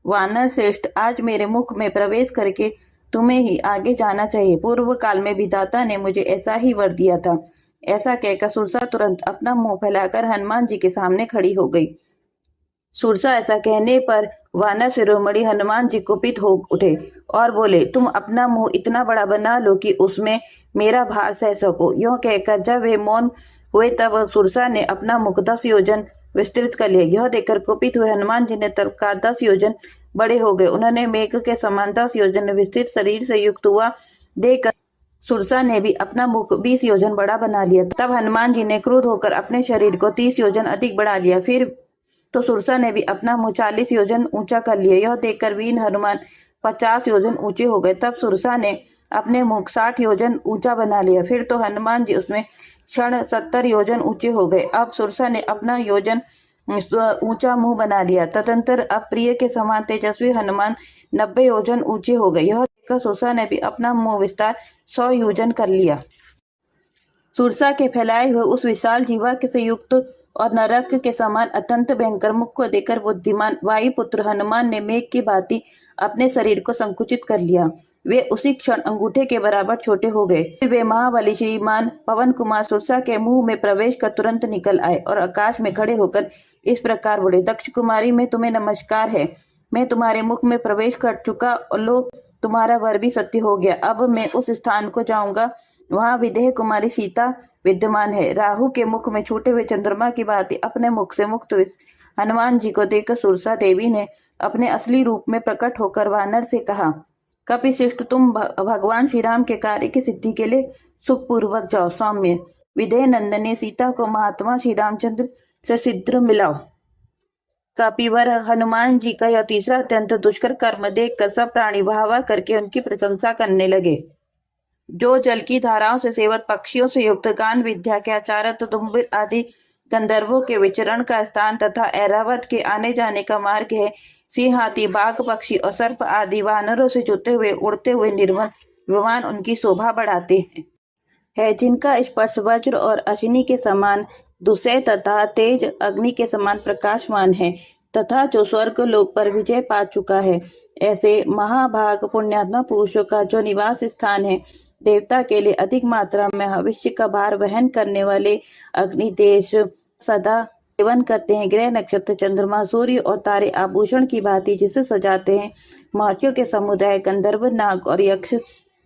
वानर श्रेष्ठ, आज मेरे मुख में प्रवेश करके तुम्हें ही आगे जाना चाहिए। पूर्व काल में विधाता ने मुझे ऐसा ही वर दिया था। ऐसा कहकर सुरसा तुरंत अपना मुंह फैलाकर हनुमान जी के सामने खड़ी हो गई। सुरसा ऐसा कहने पर वानर शिरोमणि हनुमान जी कुपित हो उठे और बोले, तुम अपना मुंह इतना बड़ा बना लो कि उसमें मेरा भार सह सको। यूं कहकर जब वे मौन हुए तब सुरसा ने अपना मुख 10 योजन विस्तृत कर लिया। यह देखकर कुपित हुए हनुमान जी ने तत्काल 10 योजन बड़े हो गए। उन्होंने मेघ के समान 10 योजन विस्तृत शरीर से युक्त हुआ देखकर सुरसा ने भी अपना मुख 20 योजन बड़ा बना लिया। तब हनुमान जी ने क्रुद्ध होकर अपने शरीर को 30 योजन अधिक बढ़ा लिया। फिर तो सुरसा ने भी अपना मुंह 40 योजन ऊंचा कर लिया। यह देखकर वीर हनुमान 50 योजन ऊंचे हो गए। तब सुरसा ने अपने मुख 60 योजन ऊंचा बना लिया। फिर तो हनुमान जी उसमें क्षण 70 योजन ऊंचे हो गए। अब सुरसा ने अपना योजन ऊंचा मुंह बना लिया। तदंतर अब प्रिय के समान तेजस्वी हनुमान 90 योजन ऊंचे हो गए। यह देखकर सुरसा ने भी अपना मुंह विस्तार 100 योजन कर लिया। सुरसा के फैलाए हुए उस विशाल जीवा से युक्त और नरक के समान अत्यंत भयंकर मुख को देखकर बुद्धिमान वायुपुत्र हनुमान ने मेघ की भांति अपने शरीर को संकुचित कर लिया। वे उसी क्षण अंगूठे के बराबर छोटे हो गए। वे महाबली श्रीमान पवन कुमार सुरसा के मुंह में प्रवेश कर तुरंत निकल आए और आकाश में खड़े होकर इस प्रकार बोले, दक्ष कुमारी में तुम्हें नमस्कार है। मैं तुम्हारे मुख में प्रवेश कर चुका, लो तुम्हारा वर भी सत्य हो गया। अब मैं उस स्थान को जाऊंगा, वहां विदेह कुमारी सीता विद्यमान है। राहु के मुख में छूटे हुए चंद्रमा की भांति अपने मुख से मुक्त हनुमान जी को देखकर सुरसा देवी ने अपने असली रूप में प्रकट होकर वानर से कहा, कपिश्रेष्ठ तुम भगवान श्री राम के कार्य की सिद्धि के लिए सुखपूर्वक जाओ। सौम्य विदेह नंदने सीता को महात्मा श्री रामचंद्र से शीघ्र मिलाओ। कपिवर हनुमान जी का यह तीसरा अत्यंत दुष्कर कर्म देखकर सब प्राणी वाह करके उनकी प्रशंसा करने लगे। जो जल की धाराओं से सेवत पक्षियों से युक्त गान विद्या के आचार्य तुदुम्बिर आदि गंधर्वों के विचरण का स्थान तथा ऐरावत के आने जाने का मार्ग है, सिंह हाथी बाघ पक्षी और सर्प आदि वानरों से जुटे हुए उड़ते हुए निर्मल विमान उनकी शोभा बढ़ाते हैं, जिनका स्पर्श वज्र और अश्विनी के समान दुसह तथा तेज अग्नि के समान प्रकाशमान है, तथा जो स्वर्ग लोक पर विजय पा चुका है। ऐसे महाभाग पुण्यात्मा पुरुषों का जो निवास स्थान है, देवता के लिए अधिक मात्रा में भविष्य का भार वहन करने वाले अग्निदेश सदा सेवन करते हैं। ग्रह नक्षत्र चंद्रमा सूर्य और तारे आभूषण की भांति जिसे सजाते हैं। महर्षियों के समुदाय गंधर्व नाग और यक्ष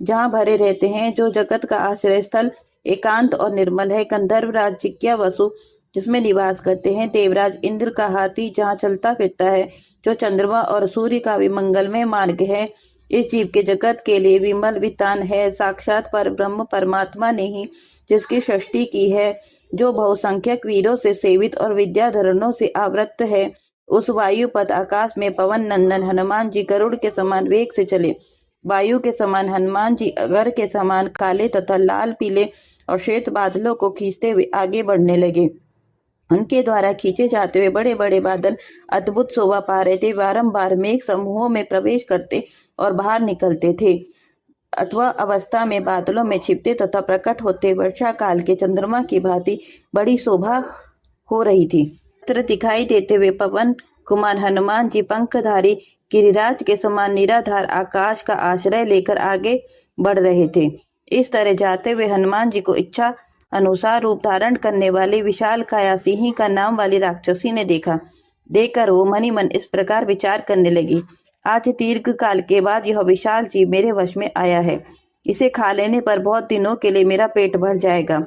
जहाँ भरे रहते हैं। जो जगत का आश्रय स्थल एकांत और निर्मल है। गंधर्व राज जिज्ञा वसु जिसमें निवास करते हैं। देवराज इंद्र का हाथी जहाँ चलता फिरता है। जो चंद्रमा और सूर्य का भी मंगलमय मार्ग है। इस जीव के जगत के लिए विमल वितान है। साक्षात पर ब्रह्म परमात्मा ने ही जिसकी सृष्टि की है। जो बहुसंख्यक वीरों से सेवित और विद्याधरणों से आवृत है। उस वायुपथ आकाश में पवन नंदन हनुमान जी गरुड़ के समान वेग से चले। वायु के समान हनुमान जी अगर के समान काले तथा लाल पीले और श्वेत बादलों को खींचते हुए आगे बढ़ने लगे। उनके द्वारा खींचे जाते हुए बड़े बड़े बादल अद्भुत शोभा पा रहे थे। बारंबार मेघ समूहों में प्रवेश करते और बाहर निकलते थे, अथवा अवस्था में बादलों में छिपते तथा प्रकट होते वर्षा काल के चंद्रमा की भांति बड़ी शोभा हो रही थी। दिखाई देते हुए पवन कुमार हनुमान जी पंखधारी गिरिराज के समान निराधार आकाश का आश्रय लेकर आगे बढ़ रहे थे। इस तरह जाते हुए हनुमान जी को इच्छा अनुसार रूप धारण करने वाली विशाल काया सिंही का नाम वाली राक्षसी ने देखा। देखकर वो मनी मन इस प्रकार विचार करने लगी, आज दीर्घ काल के बाद यह विशाल जीव मेरे वश में आया है। इसे खा लेने पर बहुत दिनों के लिए मेरा पेट भर जाएगा।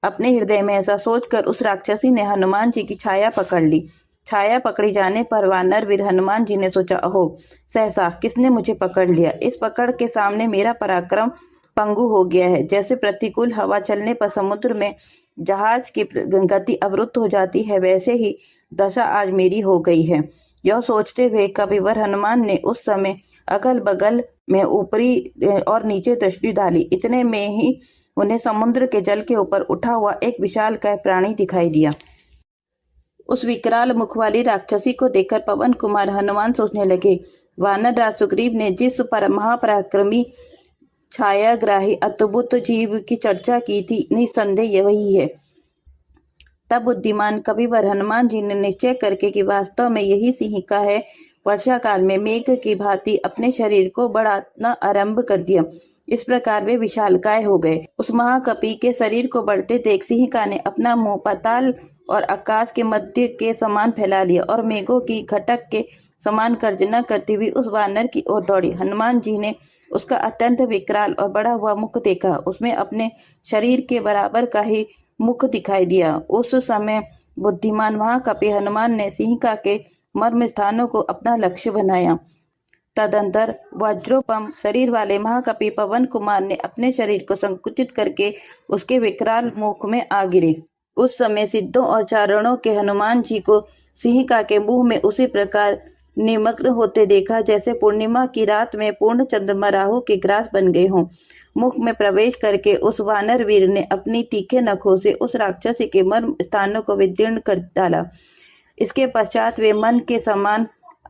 अपने हृदय में ऐसा सोचकर उस राक्षसी ने हनुमान जी की छाया पकड़ ली। छाया पकड़ी जाने पर वानर वीर हनुमान जी ने सोचा, अहो सहसा किसने मुझे पकड़ लिया। इस पकड़ के सामने मेरा पराक्रम पंगु हो गया है। जैसे प्रतिकूल हवा चलने पर समुद्र में जहाज की गति अवरुद्ध हो जाती है, वैसे ही दशा आज मेरी हो गई है। यह सोचते हुए कपिवर हनुमान ने उस समय अगल बगल में ऊपरी और नीचे दृष्टि डाली। इतने में ही उन्हें समुद्र के जल के ऊपर उठा हुआ एक विशालकाय प्राणी दिखाई दिया। उस विकराल मुख वाली राक्षसी को देखकर पवन कुमार हनुमान सोचने लगे, वानर राज सुग्रीव ने जिस महापराक्रमी छायाग्राही अद्भुत जीव की चर्चा की थी, निसंदेह यही है। तब बुद्धिमान कपिवर हनुमान जी ने निश्चय करके कि वास्तव में यही सिंहिका है, वर्षा काल में मेघ की भांति अपने शरीर को बढ़ाना आरंभ कर दिया। इस प्रकार वे विशालकाय हो गए। उस महाकपि के शरीर को बढ़ते देख सिंहिका ने अपना मुंह पाताल और आकाश के मध्य के समान फैला लिया और मेघों की घटक के समान गर्जना करती हुई उस वानर की ओर दौड़ी। हनुमान जी ने उसका अत्यंत विकराल और बड़ा हुआ मुख देखा। उसमें अपने शरीर के बराबर का ही मुख दिखाई दिया। उस समय बुद्धिमान महाकपि हनुमान ने सिंहिका के मर्म स्थानों को अपना लक्ष्य बनाया। तदंतर वज्रोपम शरीर वाले महाकपि पवन कुमार ने अपने शरीर को संकुचित करके उसके विकराल मुख में आ गिरे। उस समय सिद्धों और चारणों के हनुमान जी को सिंहिका के मुंह में उसी प्रकार निमग्न होते देखा, जैसे पूर्णिमा की रात में पूर्ण चंद्रमा राहु के ग्रास बन गए हों। मुख में प्रवेश करके उस वानर वीर ने अपनी तीखे नखों से उस राक्षसी के मर्म स्थानों को विदीर्ण कर डाला। इसके पश्चात वे मन के समान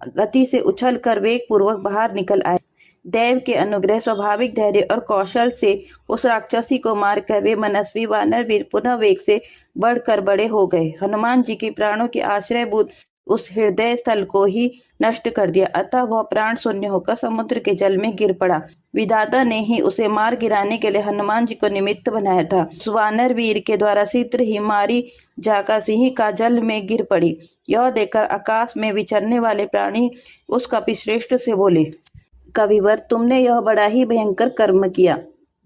गति से उछल कर वेग पूर्वक बाहर निकल आए। देव के अनुग्रह, स्वाभाविक धैर्य और कौशल से उस राक्षसी को मारकर वे मनस्वी वानर वीर पुनः वेग से बढ़कर बड़े हो गए। हनुमान जी के प्राणों के आश्रयभूत उस हृदय स्थल को ही नष्ट कर दिया, अतः वह प्राण शून्य होकर समुद्र के जल में गिर पड़ा। विधाता ने ही उसे मार गिराने के लिए हनुमान जी को निमित्त बनाया था। उस वानर वीर के द्वारा शीघ्र ही मारी जाकर सिंह का जल में गिर पड़ी। यह देखकर आकाश में विचरने वाले प्राणी उस कपिश्रेष्ठ से बोले, कविवर, तुमने यह बड़ा ही भयंकर कर्म किया,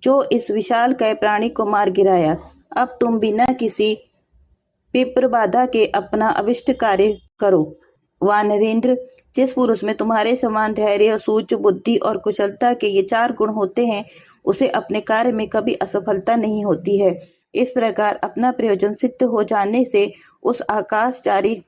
जो इस विशाल काय प्राणी को मार गिराया। अब तुम बिना किसी विप्र बाधा के अपना अभिष्ट कार्य करो। वानरेंद्र, जिस पुरुष में तुम्हारे समान धैर्य, सूझ, बुद्धि और कुशलता के ये 4 गुण होते हैं, उसे अपने कार्य में कभी असफलता नहीं होती है। इस प्रकार अपना प्रयोजन सिद्ध हो जाने से उस आकाशचारी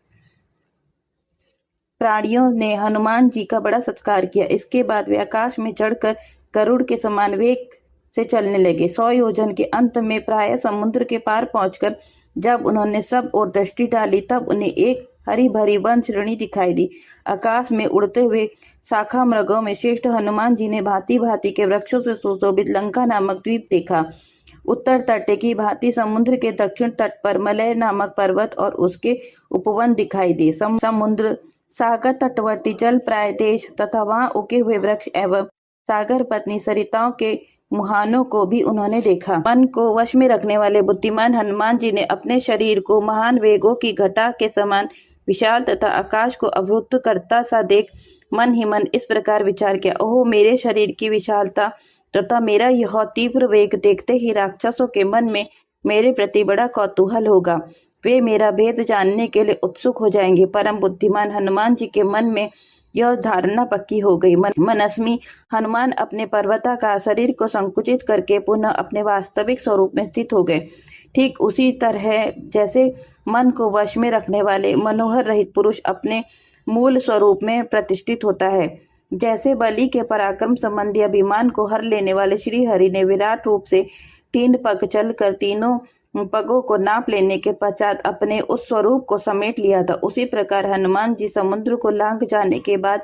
प्राणियों ने हनुमान जी का बड़ा सत्कार किया। इसके बाद वे आकाश में चढ़कर गरुड़ के समान वेग से चलने लगे। 100 योजन के अंत में प्राय समुद्र के पार पहुंचकर जब उन्होंने सब ओर दृष्टि डाली, तब उन्हें एक हरी भरी वन श्रेणी दिखाई दी। आकाश में उड़ते हुए शाखा मृगों में श्रेष्ठ हनुमान जी ने भांति भांति के वृक्षों से सुशोभित लंका नामक द्वीप देखा। उत्तर तट की भांति समुद्र के दक्षिण तट पर मलय नामक पर्वत और उसके उपवन दिखाई दिए। समुद्र, सागर तटवर्ती जल प्राय देश तथा वहां उगे हुए वृक्ष एवं सागर पत्नी सरिताओं के मुहानों को भी उन्होंने देखा। मन को वश में रखने वाले बुद्धिमान हनुमान जी ने अपने शरीर को महान वेगों की घटा के समान विशाल तथा आकाश को अवरुद्ध करता सा देख मन ही मन इस प्रकार विचार किया, ओह, मेरे शरीर की विशालता तथा मेरा यह तीव्र वेग देखते ही राक्षसों के मन में मेरे प्रति बड़ा कौतूहल होगा। वे मेरा भेद जानने के लिए उत्सुक हो जाएंगे। परम बुद्धिमान हनुमान जी के मन में यह धारणा पक्की हो गई। मनस्वी हनुमान अपने पर्वताकार शरीर को संकुचित करके पुनः अपने वास्तविक स्वरूप में स्थित हो गए। ठीक उसी तरह जैसे मन को वश में रखने वाले मनोहर रहित पुरुष अपने मूल स्वरूप में प्रतिष्ठित होता है। जैसे बलि के पराक्रम संबंधी अभिमान को हर लेने वाले श्री हरि ने विराट रूप से 3 पग चलकर तीनों पगों को नाप लेने के पश्चात अपने उस स्वरूप को समेट लिया था, उसी प्रकार हनुमान जी समुद्र को लांघ जाने के बाद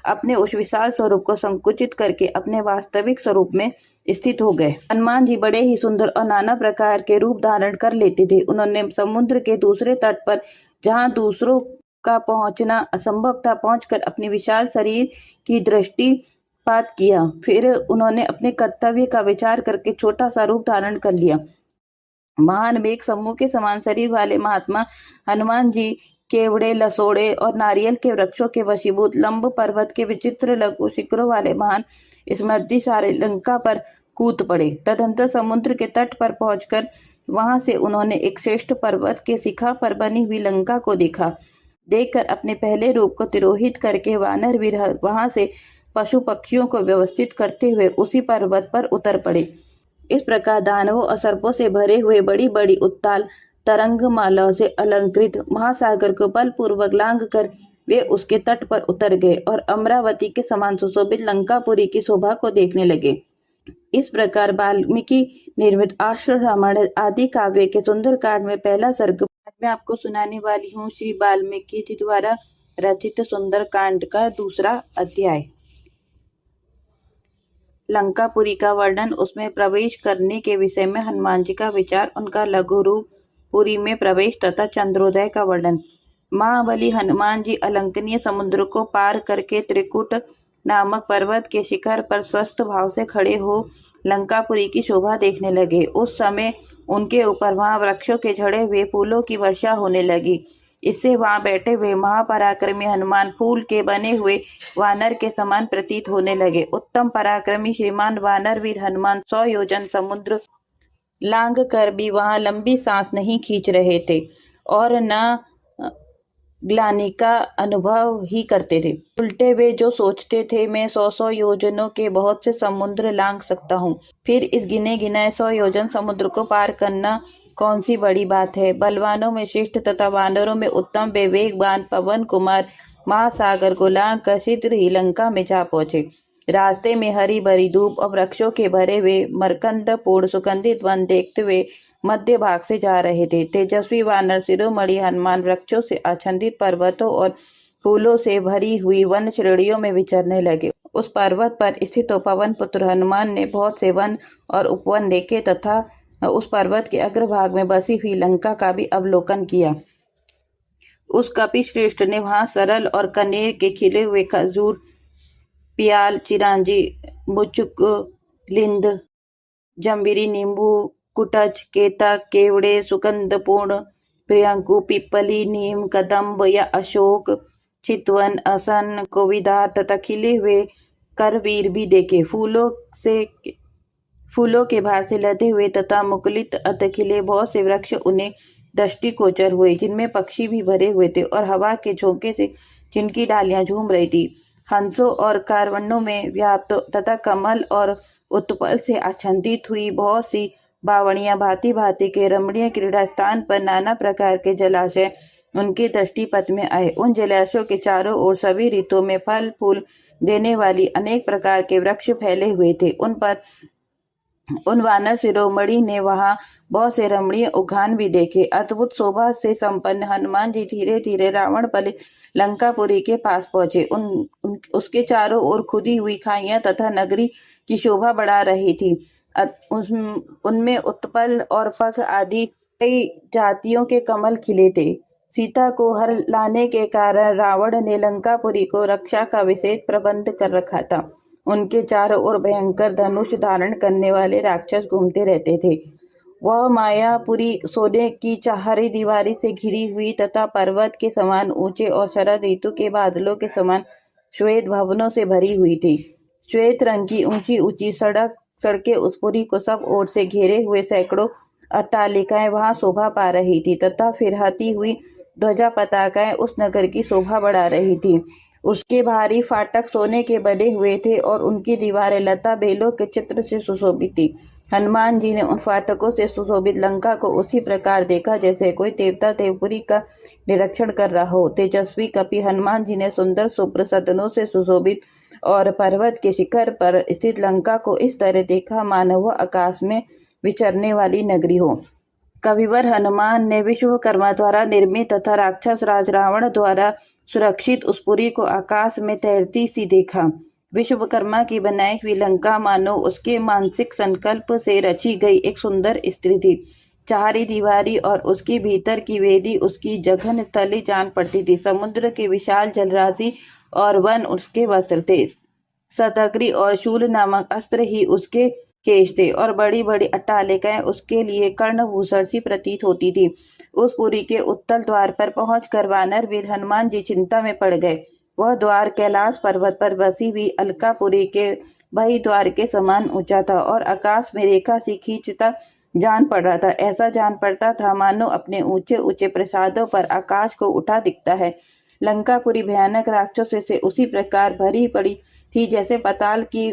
अपने उस विशाल स्वरूप को संकुचित करके अपने वास्तविक स्वरूप में स्थित हो गए। हनुमान जी बड़े ही सुंदर और नाना प्रकार के रूप धारण कर लेते थे। उन्होंने समुद्र के दूसरे तट पर, जहाँ दूसरों का पहुंचना असंभव था, पहुंचकर अपने विशाल शरीर की दृष्टिपात किया। फिर उन्होंने अपने कर्तव्य का विचार करके छोटा सा रूप धारण कर लिया। महान मेघ समूह के समान शरीर वाले महात्मा हनुमान जी केवड़े, लसोड़े और नारियल के वृक्षों के वशीभूत लंब पर्वत के विचित्र लघु शिखरों वाले महान समृद्धिशाली लंका पर कूद पड़े। तदंतर समुद्र के तट पर पहुंचकर वहां से उन्होंने एक श्रेष्ठ पर्वत के शिखा पर बनी हुई लंका को देखा। देखकर अपने पहले रूप को तिरोहित करके वानर वीर वहां से पशु पक्षियों को व्यवस्थित करते हुए उसी पर्वत पर उतर पड़े। इस प्रकार दानवों और सर्पों से भरे हुए बड़ी बड़ी उत्ताल तरंगमालाओं से अलंकृत महासागर को बलपूर्वक लांघ कर वे उसके तट पर उतर गए और अमरावती के समान सुशोभित लंकापुरी की शोभा को देखने लगे। इस प्रकार वाल्मीकि निर्मित आश्रम रामायण आदि काव्य के सुंदर कांड में पहला सर्ग मैं आपको सुनाने वाली हूँ। श्री वाल्मीकि जी द्वारा रचित सुंदर कांड का दूसरा अध्याय। लंकापुरी का वर्णन, उसमें प्रवेश करने के विषय में हनुमान जी का विचार, उनका लघु रूप, पुरी में प्रवेश तथा चंद्रोदय का वर्णन। महाबली हनुमान जी अलंकनीय समुद्र को पार करके त्रिकुट नामक पर्वत के शिखर पर स्वस्थ भाव से खड़े हो लंकापुरी की शोभा देखने लगे। उस समय उनके ऊपर वहां वृक्षों के झड़े हुए फूलों की वर्षा होने लगी। इससे वहां बैठे हुए महापराक्रमी हनुमान फूल के बने हुए वानर के समान प्रतीत होने लगे। उत्तम पराक्रमी श्रीमान वानर वीर हनुमान 100 योजन समुद्र लांघ कर भी वहां लंबी सांस नहीं खींच रहे थे और न ग्लानि का अनुभव ही करते थे। उल्टे वे जो सोचते थे, मैं 100 योजनों के बहुत से समुद्र लांघ सकता हूँ, फिर इस गिने गिनाए 100 योजन समुद्र को पार करना कौन सी बड़ी बात है। बलवानों में श्रेष्ठ तथा वानरों में उत्तम वे वेगवान पवन कुमार महासागर को लांघ कर शीघ्र ही लंका में जा पहुंचे। रास्ते में हरी भरी धूप और वृक्षों के भरे हुए मरकंदपूर्ण सुगंधित वन देखते हुए मध्य भाग से जा रहे थे। तेजस्वी वानर शिरोमणि हनुमान वृक्षों से आच्छादित पर्वतों और फूलों से भरी हुई वन श्रेणियों में विचरने लगे। उस पर्वत पर स्थित पवन पुत्र हनुमान ने बहुत से वन और उपवन देखे तथा उस पर्वत के अग्रभाग में बसी हुई लंका का भी अवलोकन किया। उस कपिश्रेष्ठ ने वहां सरल और कनेर के खिले हुए खजूर, पियाल, चिरांजी, मुचुक, लिंद, जम्बीरी, नींबू, कुटच, केतक, केवड़े, सुगंधपूर्ण प्रियंकु, पिपली, नीम, कदम्ब या अशोक, चितवन, असन, कोविदार तथा खिले हुए करवीर भी देखे। फूलों के भार से लदे हुए तथा मुकुलित खिले बहुत से वृक्ष उन्हें दृष्टिगोचर हुए, जिनमें पक्षी भी भरे हुए थे और हवा के झोंके से जिनकी डालियां झूम रही थी। हंसों और कारवंडों में व्याप्त तथा कमल और उत्पल से आच्छादित हुई बहुत सी बावड़ियां, भांति भांति के रमणीय क्रीड़ा स्थान पर नाना प्रकार के जलाशय उनके दृष्टिपथ में आए। उन जलाशयों के चारों ओर सभी ऋतुओं में फल फूल देने वाली अनेक प्रकार के वृक्ष फैले हुए थे। उन वानर शिरोमणि ने वहां बहुत से रमणीय उद्यान भी देखे। अद्भुत शोभा से संपन्न हनुमान जी धीरे धीरे रावण पलित लंकापुरी के पास पहुंचे। उसके चारों ओर खुदी हुई खाइयां तथा नगरी की शोभा बढ़ा रही थी। उनमें उत्पल और पग आदि कई जातियों के कमल खिले थे। सीता को हर लाने के कारण रावण ने लंकापुरी को रक्षा का विशेष प्रबंध कर रखा था। उनके चारों ओर भयंकर धनुष धारण करने वाले राक्षस घूमते रहते थे। वह मायापुरी सोने की चाहरी दीवारी से घिरी हुई तथा पर्वत के समान ऊंचे और शरद ऋतु के बादलों के समान श्वेत भवनों से भरी हुई थी। श्वेत रंग की ऊंची ऊंची सड़कें उस पुरी को सब ओर से घेरे हुए सैकड़ों अट्टालिकाएं वहां शोभा पा रही थी तथा फिरती हुई ध्वजा पताकाएं उस नगर की शोभा बढ़ा रही थी। उसके बाहरी फाटक सोने के बने हुए थे और उनकी दीवारें लता बेलों के चित्र से सुशोभित थी। हनुमान जी ने उन फाटकों से सुशोभित लंका को उसी प्रकार देखा जैसे कोई देवता देवपुरी का निरीक्षण कर रहा हो। तेजस्वी कपि हनुमान जी ने सुंदर शुभ्र सदनों से सुशोभित और पर्वत के शिखर पर स्थित लंका को इस तरह देखा मानो वह आकाश में विचरने वाली नगरी हो। कविवर हनुमान ने विश्वकर्मा द्वारा निर्मित तथा राक्षस राज रावण द्वारा सुरक्षित उस पुरी को आकाश में तैरती सी देखा। विश्वकर्मा की बनाई हुई लंका मानो उसके मानसिक संकल्प से रची गई एक सुंदर स्त्री थी। चारी दीवारी और उसके भीतर की वेदी उसकी जघन तली जान पड़ती थी। समुद्र की विशाल जलराशि और वन उसके वस्त्र थे। शतग्री और शूल नामक अस्त्र ही उसके केश थे और बड़ी बड़ी अट्टालिकाएं उसके लिए कर्णभूषण सी प्रतीत होती थी। उस पुरी के उत्तल द्वार पर पहुंचकर वानर वीर हनुमान जी चिंता में पड़ गए। वह द्वार कैलाश पर्वत पर बसी हुई अलकापुरी के बही द्वार के समान ऊंचा था और आकाश में रेखा सी खींचता जान पड़ रहा था। ऐसा जान पड़ता था मानो अपने ऊंचे ऊंचे प्रसादों पर आकाश को उठा दिखता है। लंकापुरी भयानक राक्षसों से उसी प्रकार भरी पड़ी थी जैसे पाताल की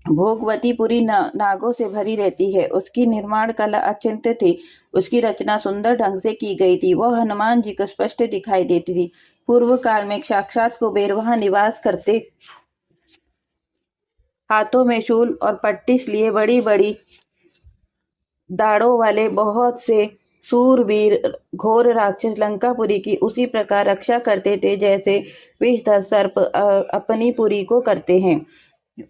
भोगवतीपुरी नागों से भरी रहती है। उसकी निर्माण कला अचिंत्य थी। उसकी रचना सुंदर ढंग से की गई थी। वह हनुमान जी को स्पष्ट दिखाई देती थी। पूर्व काल में साक्षात कुबेर वहां निवास करते, हाथों में शूल और पट्टिश लिए बड़ी बड़ी दाढ़ों वाले बहुत से सूरवीर घोर राक्षस लंकापुरी की उसी प्रकार रक्षा करते थे जैसे विषधर सर्प अपनी पुरी को करते हैं।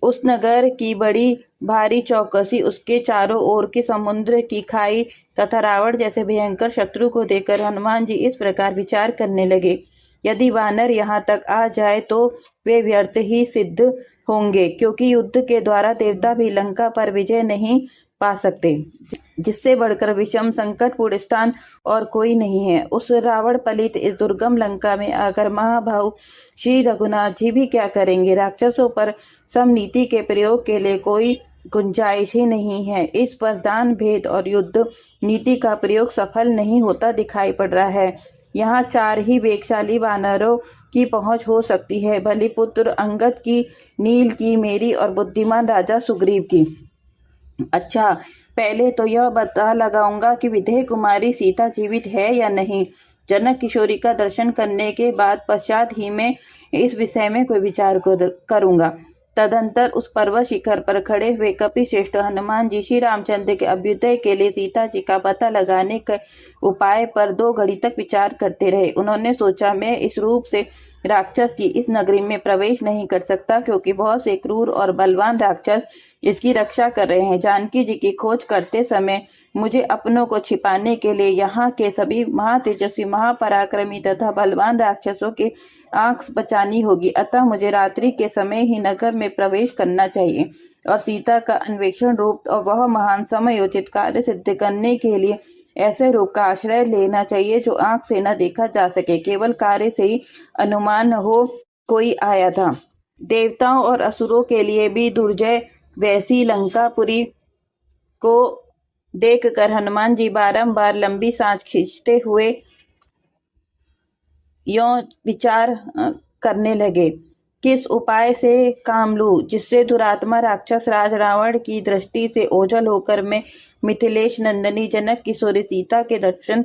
उस नगर की बड़ी भारी चौकसी, उसके चारों ओर के समुद्र की खाई तथा रावण जैसे भयंकर शत्रु को देखकर हनुमान जी इस प्रकार विचार करने लगे, यदि वानर यहाँ तक आ जाए तो वे व्यर्थ ही सिद्ध होंगे, क्योंकि युद्ध के द्वारा देवता भी लंका पर विजय नहीं पा सकते। जिससे बढ़कर विषम संकटपूर्ण स्थान और कोई नहीं है। उस रावण पलित इस दुर्गम लंका में आकर महाभाव श्री रघुनाथ जी भी क्या करेंगे। राक्षसों पर समनीति के प्रयोग के लिए कोई गुंजाइश ही नहीं है। इस पर दान भेद और युद्ध नीति का प्रयोग सफल नहीं होता दिखाई पड़ रहा है। यहाँ 4 ही वेगशाली वानरों की पहुंच हो सकती है, बलिपुत्र अंगद की, नील की, मेरी और बुद्धिमान राजा सुग्रीव की। अच्छा, पहले तो यह पता लगाऊंगा कि विदेह कुमारी सीता जीवित है या नहीं। जनक किशोरी का दर्शन करने के बाद पश्चात ही मैं इस विषय में कोई विचार करूंगा। तदंतर उस पर्वत शिखर पर खड़े हुए कपिश्रेष्ठ हनुमान जी श्री रामचंद्र के अभ्युदय के लिए सीता जी का पता लगाने के उपाय पर 2 घड़ी तक विचार करते रहे। उन्होंने सोचा, मैं इस रूप से राक्षस की इस नगरी में प्रवेश नहीं कर सकता, क्योंकि बहुत से क्रूर और बलवान राक्षस इसकी रक्षा कर रहे हैं। जानकी जी की खोज करते समय मुझे अपनों को छिपाने के लिए यहाँ के सभी महातेजस्वी, महापराक्रमी तथा बलवान राक्षसों की आंख बचानी होगी। अतः मुझे रात्रि के समय ही नगर में प्रवेश करना चाहिए और सीता का अन्वेषण रूप और वह महान समयोचित कार्य सिद्ध करने के लिए ऐसे रूप का आश्रय लेना चाहिए जो आंख से न देखा जा सके, केवल कार्य से ही अनुमान हो कोई आया था। देवताओं और असुरों के लिए भी दुर्जय वैसी लंकापुरी को देखकर हनुमान जी बारंबार लंबी सांस खींचते हुए यों विचार करने लगे, किस उपाय से काम लूं जिससे दुरात्मा राक्षस राज रावण की दृष्टि से ओझल होकर मैं मिथिलेश नंदनी जनक किशोरी सीता के दर्शन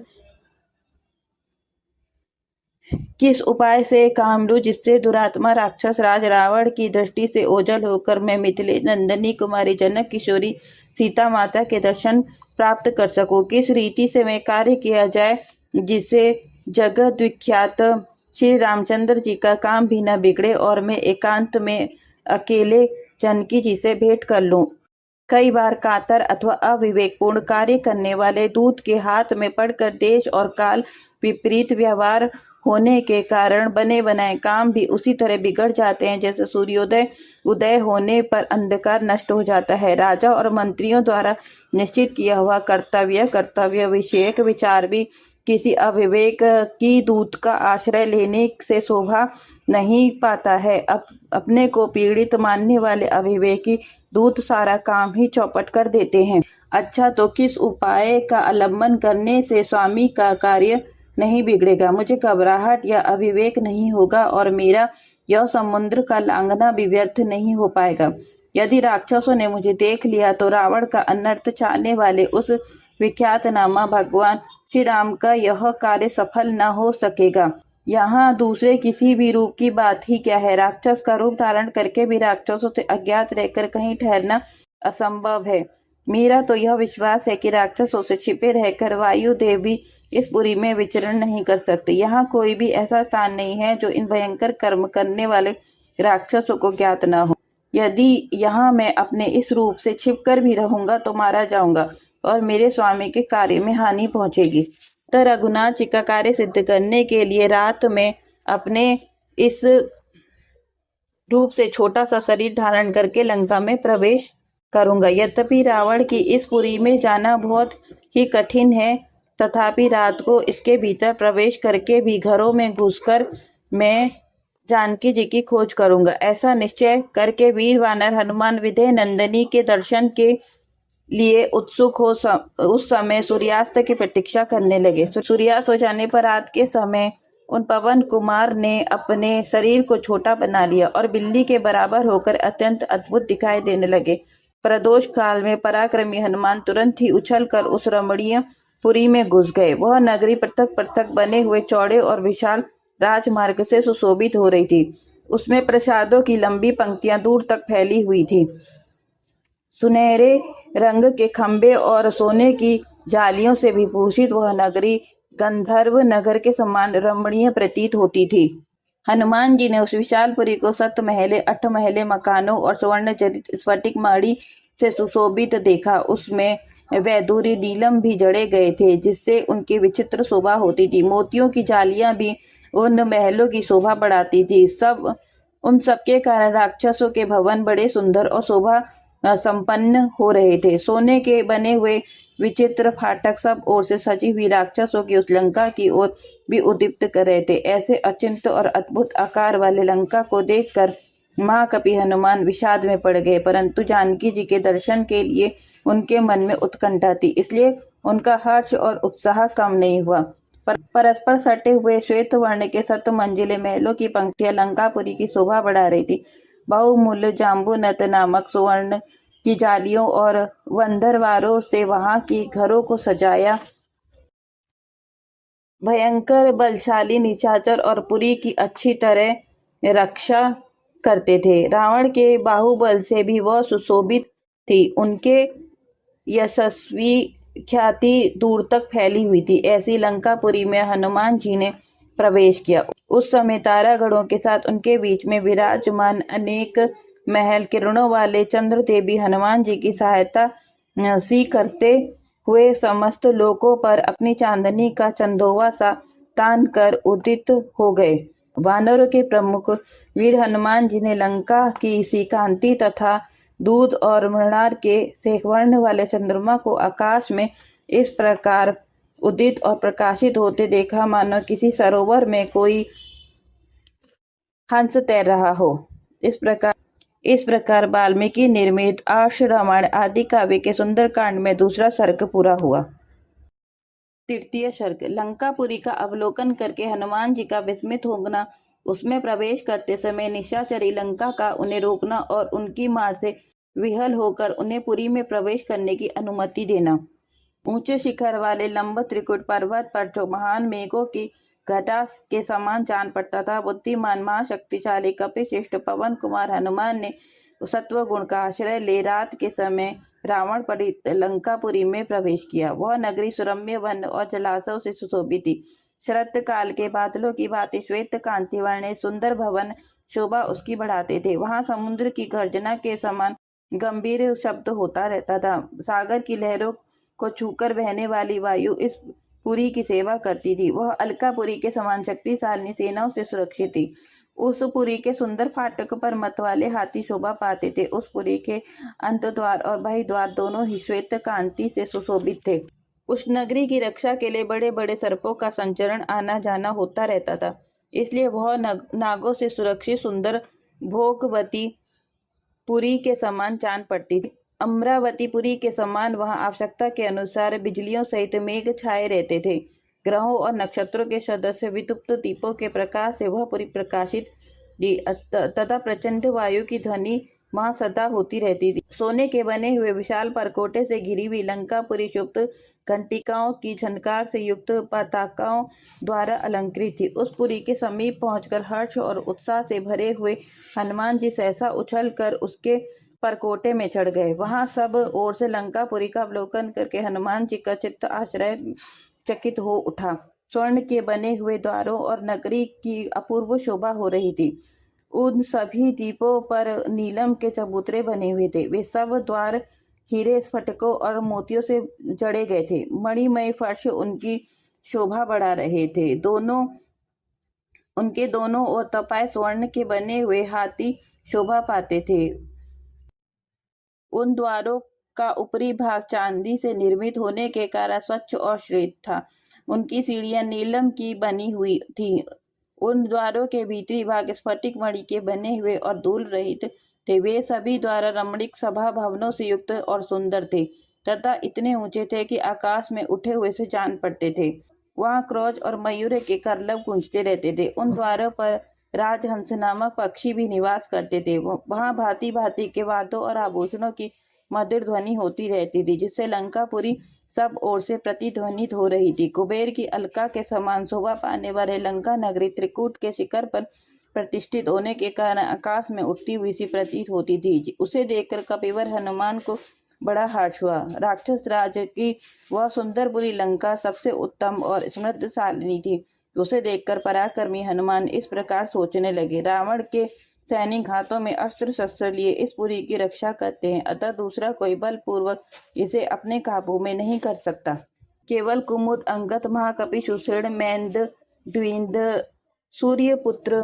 किस उपाय से काम लूं जिससे दुरात्मा राक्षस राज रावण की दृष्टि से ओझल होकर मैं मिथिलेश नंदनी कुमारी जनक किशोरी सीता माता के दर्शन प्राप्त कर सकूं। किस रीति से मैं कार्य किया जाए जिससे जगत विख्यात श्री रामचंद्र जी का काम भी न बिगड़े और मैं एकांत में अकेले जानकी जी से भेंट कर लूं। कई बार कातर अथवा अविवेकपूर्ण कार्य करने वाले दूत के हाथ में पड़कर देश और काल विपरीत व्यवहार होने के कारण बने बनाए काम भी उसी तरह बिगड़ जाते हैं जैसे सूर्योदय उदय होने पर अंधकार नष्ट हो जाता है। राजा और मंत्रियों द्वारा निश्चित किया हुआ कर्तव्य विषयक विचार भी किसी अविवेक की दूत का आश्रय लेने से शोभा नहीं पाता है। अपने को पीड़ित मानने वाले अविवेकी दूत सारा काम ही चौपट कर देते हैं। अच्छा, तो किस उपाय का अवलंबन करने से स्वामी का कार्य नहीं बिगड़ेगा, मुझे घबराहट या अविवेक नहीं होगा और मेरा यह समुद्र का लांघना भी व्यर्थ नहीं हो पाएगा। यदि राक्षसों ने मुझे देख लिया तो रावण का अनर्थ चाहने वाले उस विख्यात नामा भगवान श्री राम का यह कार्य सफल न हो सकेगा। यहाँ दूसरे किसी भी रूप की बात ही क्या है, राक्षस का रूप धारण करके भी राक्षसों से अज्ञात रहकर कहीं ठहरना असंभव है। मेरा तो यह विश्वास है कि राक्षसों से छिपे रहकर वायुदेव भी इस पुरी में विचरण नहीं कर सकते। यहाँ कोई भी ऐसा स्थान नहीं है जो इन भयंकर कर्म करने वाले राक्षसों को ज्ञात न हो। यदि यहाँ मैं अपने इस रूप से छिपकर भी रहूंगा तो मारा जाऊंगा और मेरे स्वामी के कार्य में हानि पहुंचेगी। तो रघुनाथ जी का कार्य सिद्ध करने के लिए रात में अपने इस रूप से छोटा सा शरीर धारण करके लंका में प्रवेश करूंगा। यद्यपि रावण की इस पुरी में जाना बहुत ही कठिन है, तथापि रात को इसके भीतर प्रवेश करके भी घरों में घुसकर मैं जानकी जी की खोज करूंगा। ऐसा निश्चय करके वीर वानर हनुमान विदेह नंदिनी के दर्शन के लिए उत्सुक हो उस समय सूर्यास्त की प्रतीक्षा करने लगे। सूर्यास्त हो जाने पर रात के समय उन पवन कुमार ने अपने शरीर को छोटा बना लिया और बिल्ली के बराबर होकर अत्यंत अद्भुत दिखाई देने लगे। प्रदोष काल में पराक्रमी हनुमान तुरंत ही उछलकर उस रमणीय पुरी में घुस गए। वह नगरी पृथक पृथक बने हुए चौड़े और विशाल राजमार्ग से सुशोभित हो रही थी। उसमें प्रसादों की लंबी पंक्तियां दूर तक फैली हुई थी। सुनहरे रंग के खंबे और सोने की जालियों से विभूषित वह नगरी गंधर्व नगर के समान रमणीय प्रतीत होती थी। हनुमान जी ने उस विशाल पुरी को 7 महले 8 महले मकानों और स्वर्ण जड़ित स्फटिक मणि से सुशोभित देखा। उसमें वैदूरी नीलम भी जड़े गए थे जिससे उनकी विचित्र शोभा होती थी। मोतियों की जालियां भी उन महलों की शोभा बढ़ाती थी। उन सबके कारण राक्षसों के भवन बड़े सुंदर और शोभा संपन्न हो रहे थे। सोने के बने हुए विचित्र फाटक सब ओर से सजी हुई राक्षसों की उस लंका की ओर भी उद्दीप्त कर रहे थे। ऐसे अचिंत्य और अद्भुत आकार वाले लंका को देखकर महाकपि हनुमान विषाद में पड़ गए, परंतु जानकी जी के दर्शन के लिए उनके मन में उत्कंठा थी, इसलिए उनका हर्ष और उत्साह कम नहीं हुआ। परस्पर सटे हुए श्वेत वर्ण के 7 मंजिले महलों की पंक्तियां लंकापुरी की शोभा बढ़ा रही थी। बहुमूल्य जाम्बूनत नामक सुवर्ण की जालियों और वंदरवारों से वहां की घरों को सजाया भयंकर बलशाली निशाचर और पुरी की अच्छी तरह रक्षा करते थे। रावण के बाहुबल से भी वह सुशोभित थी। उनके यशस्वी ख्याति दूर तक फैली हुई थी। ऐसी लंकापुरी में हनुमान जी ने प्रवेश किया। उस समय तारागणों के साथ उनके बीच में विराजमान अनेक महल किरणों वाले चंद्रदेव भी हनुमान जी की सहायता सी करते हुए समस्त लोकों पर अपनी चांदनी का चंदोवा सा तान कर उदित हो गए। वानरों के प्रमुख वीर हनुमान जी ने लंका की सी कांति तथा दूध और मृणाल के शेखवर्ण वाले चंद्रमा को आकाश में इस प्रकार उदित और प्रकाशित होते देखा मानो किसी सरोवर में कोई हंस तैर रहा हो। इस प्रकार वाल्मीकि निर्मित आर्ष रामायण आदि काव्य के सुंदरकांड में दूसरा सर्ग पूरा हुआ। तृतीय सर्ग। लंकापुरी का अवलोकन करके हनुमान जी का विस्मित होना, उसमें प्रवेश करते समय निशाचरी लंका का उन्हें रोकना और उनकी मार से विहल होकर उन्हें पुरी में प्रवेश करने की अनुमति देना। ऊंचे शिखर वाले लंब त्रिकुट पर्वत पर जो महान मेघों की घटा के समान जान पड़ता था, बुद्धिमान महाशक्तिशाली कपिश्रेष्ठ पवन कुमार हनुमान ने सत्व गुण का आश्रय ले रात के समय रावण पीड़ित लंकापुरी में प्रवेश किया। वह नगरी सुरम्य वन और जलाशयों से सुशोभित थी। शरत काल के बादलों की भांति श्वेत कांति वाले सुंदर भवन शोभा उसकी बढ़ाते थे। वहां समुद्र की गर्जना के समान गंभीर शब्द होता रहता था। सागर की लहरों को छूकर बहने वाली वायु इस पुरी की सेवा करती थी। वह अलकापुरी के समान शक्तिशाली सेनाओं से सुरक्षित थी। उस पुरी के सुंदर फाटक पर मत वाले हाथी शोभा पाते थे। उस पुरी के अंतद्वार और बहिद्वार दोनों ही श्वेत कांति से सुशोभित थे। उस नगरी की रक्षा के लिए बड़े बड़े सर्पों का संचरण आना जाना होता रहता था, इसलिए वह नागों से सुरक्षित सुंदर भोगवती पुरी के समान जान पड़ती थी। अमरावतीपुरी के समान वहां आवश्यकता के अनुसार बिजलियों सहित मेघ छाए रहते थे। ग्रहों और नक्षत्रों के सदस्य विद्युत दीपों के प्रकाश से वह पुरी प्रकाशित थी तथा प्रचंड वायु की ध्वनि वहां सदा होती रहती थी। सोने के बने हुए विशाल परकोटे से घिरी हुई लंकापुरी शुभ घंटिकाओं की झनकार से युक्त पताकाओं द्वारा अलंकृत थी। उस पुरी के समीप पहुंचकर हर्ष और उत्साह से भरे हुए हनुमान जी सहसा उछल कर उसके परकोटे में चढ़ गए। वहां सब ओर से लंकापुरी का अवलोकन करके हनुमान जी का चित्त आश्चर्य चकित हो उठा। स्वर्ण के बने हुए द्वारों और नगरी की अपूर्व शोभा हो रही थी। उन सभी दीपों पर नीलम के चबूतरे बने हुए थे। वे सब द्वार हीरे स्फटिकों और मोतियों से जड़े गए थे। मणिमय फर्श उनकी शोभा बढ़ा रहे थे। उनके दोनों ओर तपाए स्वर्ण के बने हुए हाथी शोभा पाते थे। उन द्वारों का ऊपरी भाग चांदी से निर्मित होने के कारण स्वच्छ और श्वेत था। उनकी सीढ़ियां नीलम की बनी हुई थी। उन द्वारों के भीतरी भाग स्फटिक मणि के बने हुए और धूल रहित थे। वे सभी द्वार रमणीक सभा भवनों से युक्त और सुंदर थे तथा इतने ऊंचे थे कि आकाश में उठे हुए से जान पड़ते थे। वहां क्रोच और मयूर के करलब गूंजते रहते थे। उन द्वारों पर राजहंस नामक पक्षी भी निवास करते थे। वहां भांति भांति के वाद्यों और आभूषणों की मधुर ध्वनि होती रहती थी, जिससे लंकापुरी सब ओर से प्रतिध्वनित हो रही थी। कुबेर की अलका के समान शोभा पाने वाले लंका नगरी त्रिकूट के शिखर पर प्रतिष्ठित होने के कारण आकाश में उठती हुई सी प्रतीत होती थी। उसे देखकर कपिवर हनुमान को बड़ा हर्ष हुआ। राक्षस राज की वह सुंदरपुरी लंका सबसे उत्तम और समृद्धशालिनी थी। उसे देखकर पराक्रमी हनुमान इस प्रकार सोचने लगे, रावण के सैनिक हाथों में अस्त्र शस्त्र लिए इस पुरी की रक्षा करते हैं, अतः दूसरा कोई बलपूर्वक इसे अपने काबू में नहीं कर सकता। केवल कुमुद, अंगद, महाकपि, सुषेण, मैंद, द्विंद, सूर्यपुत्र,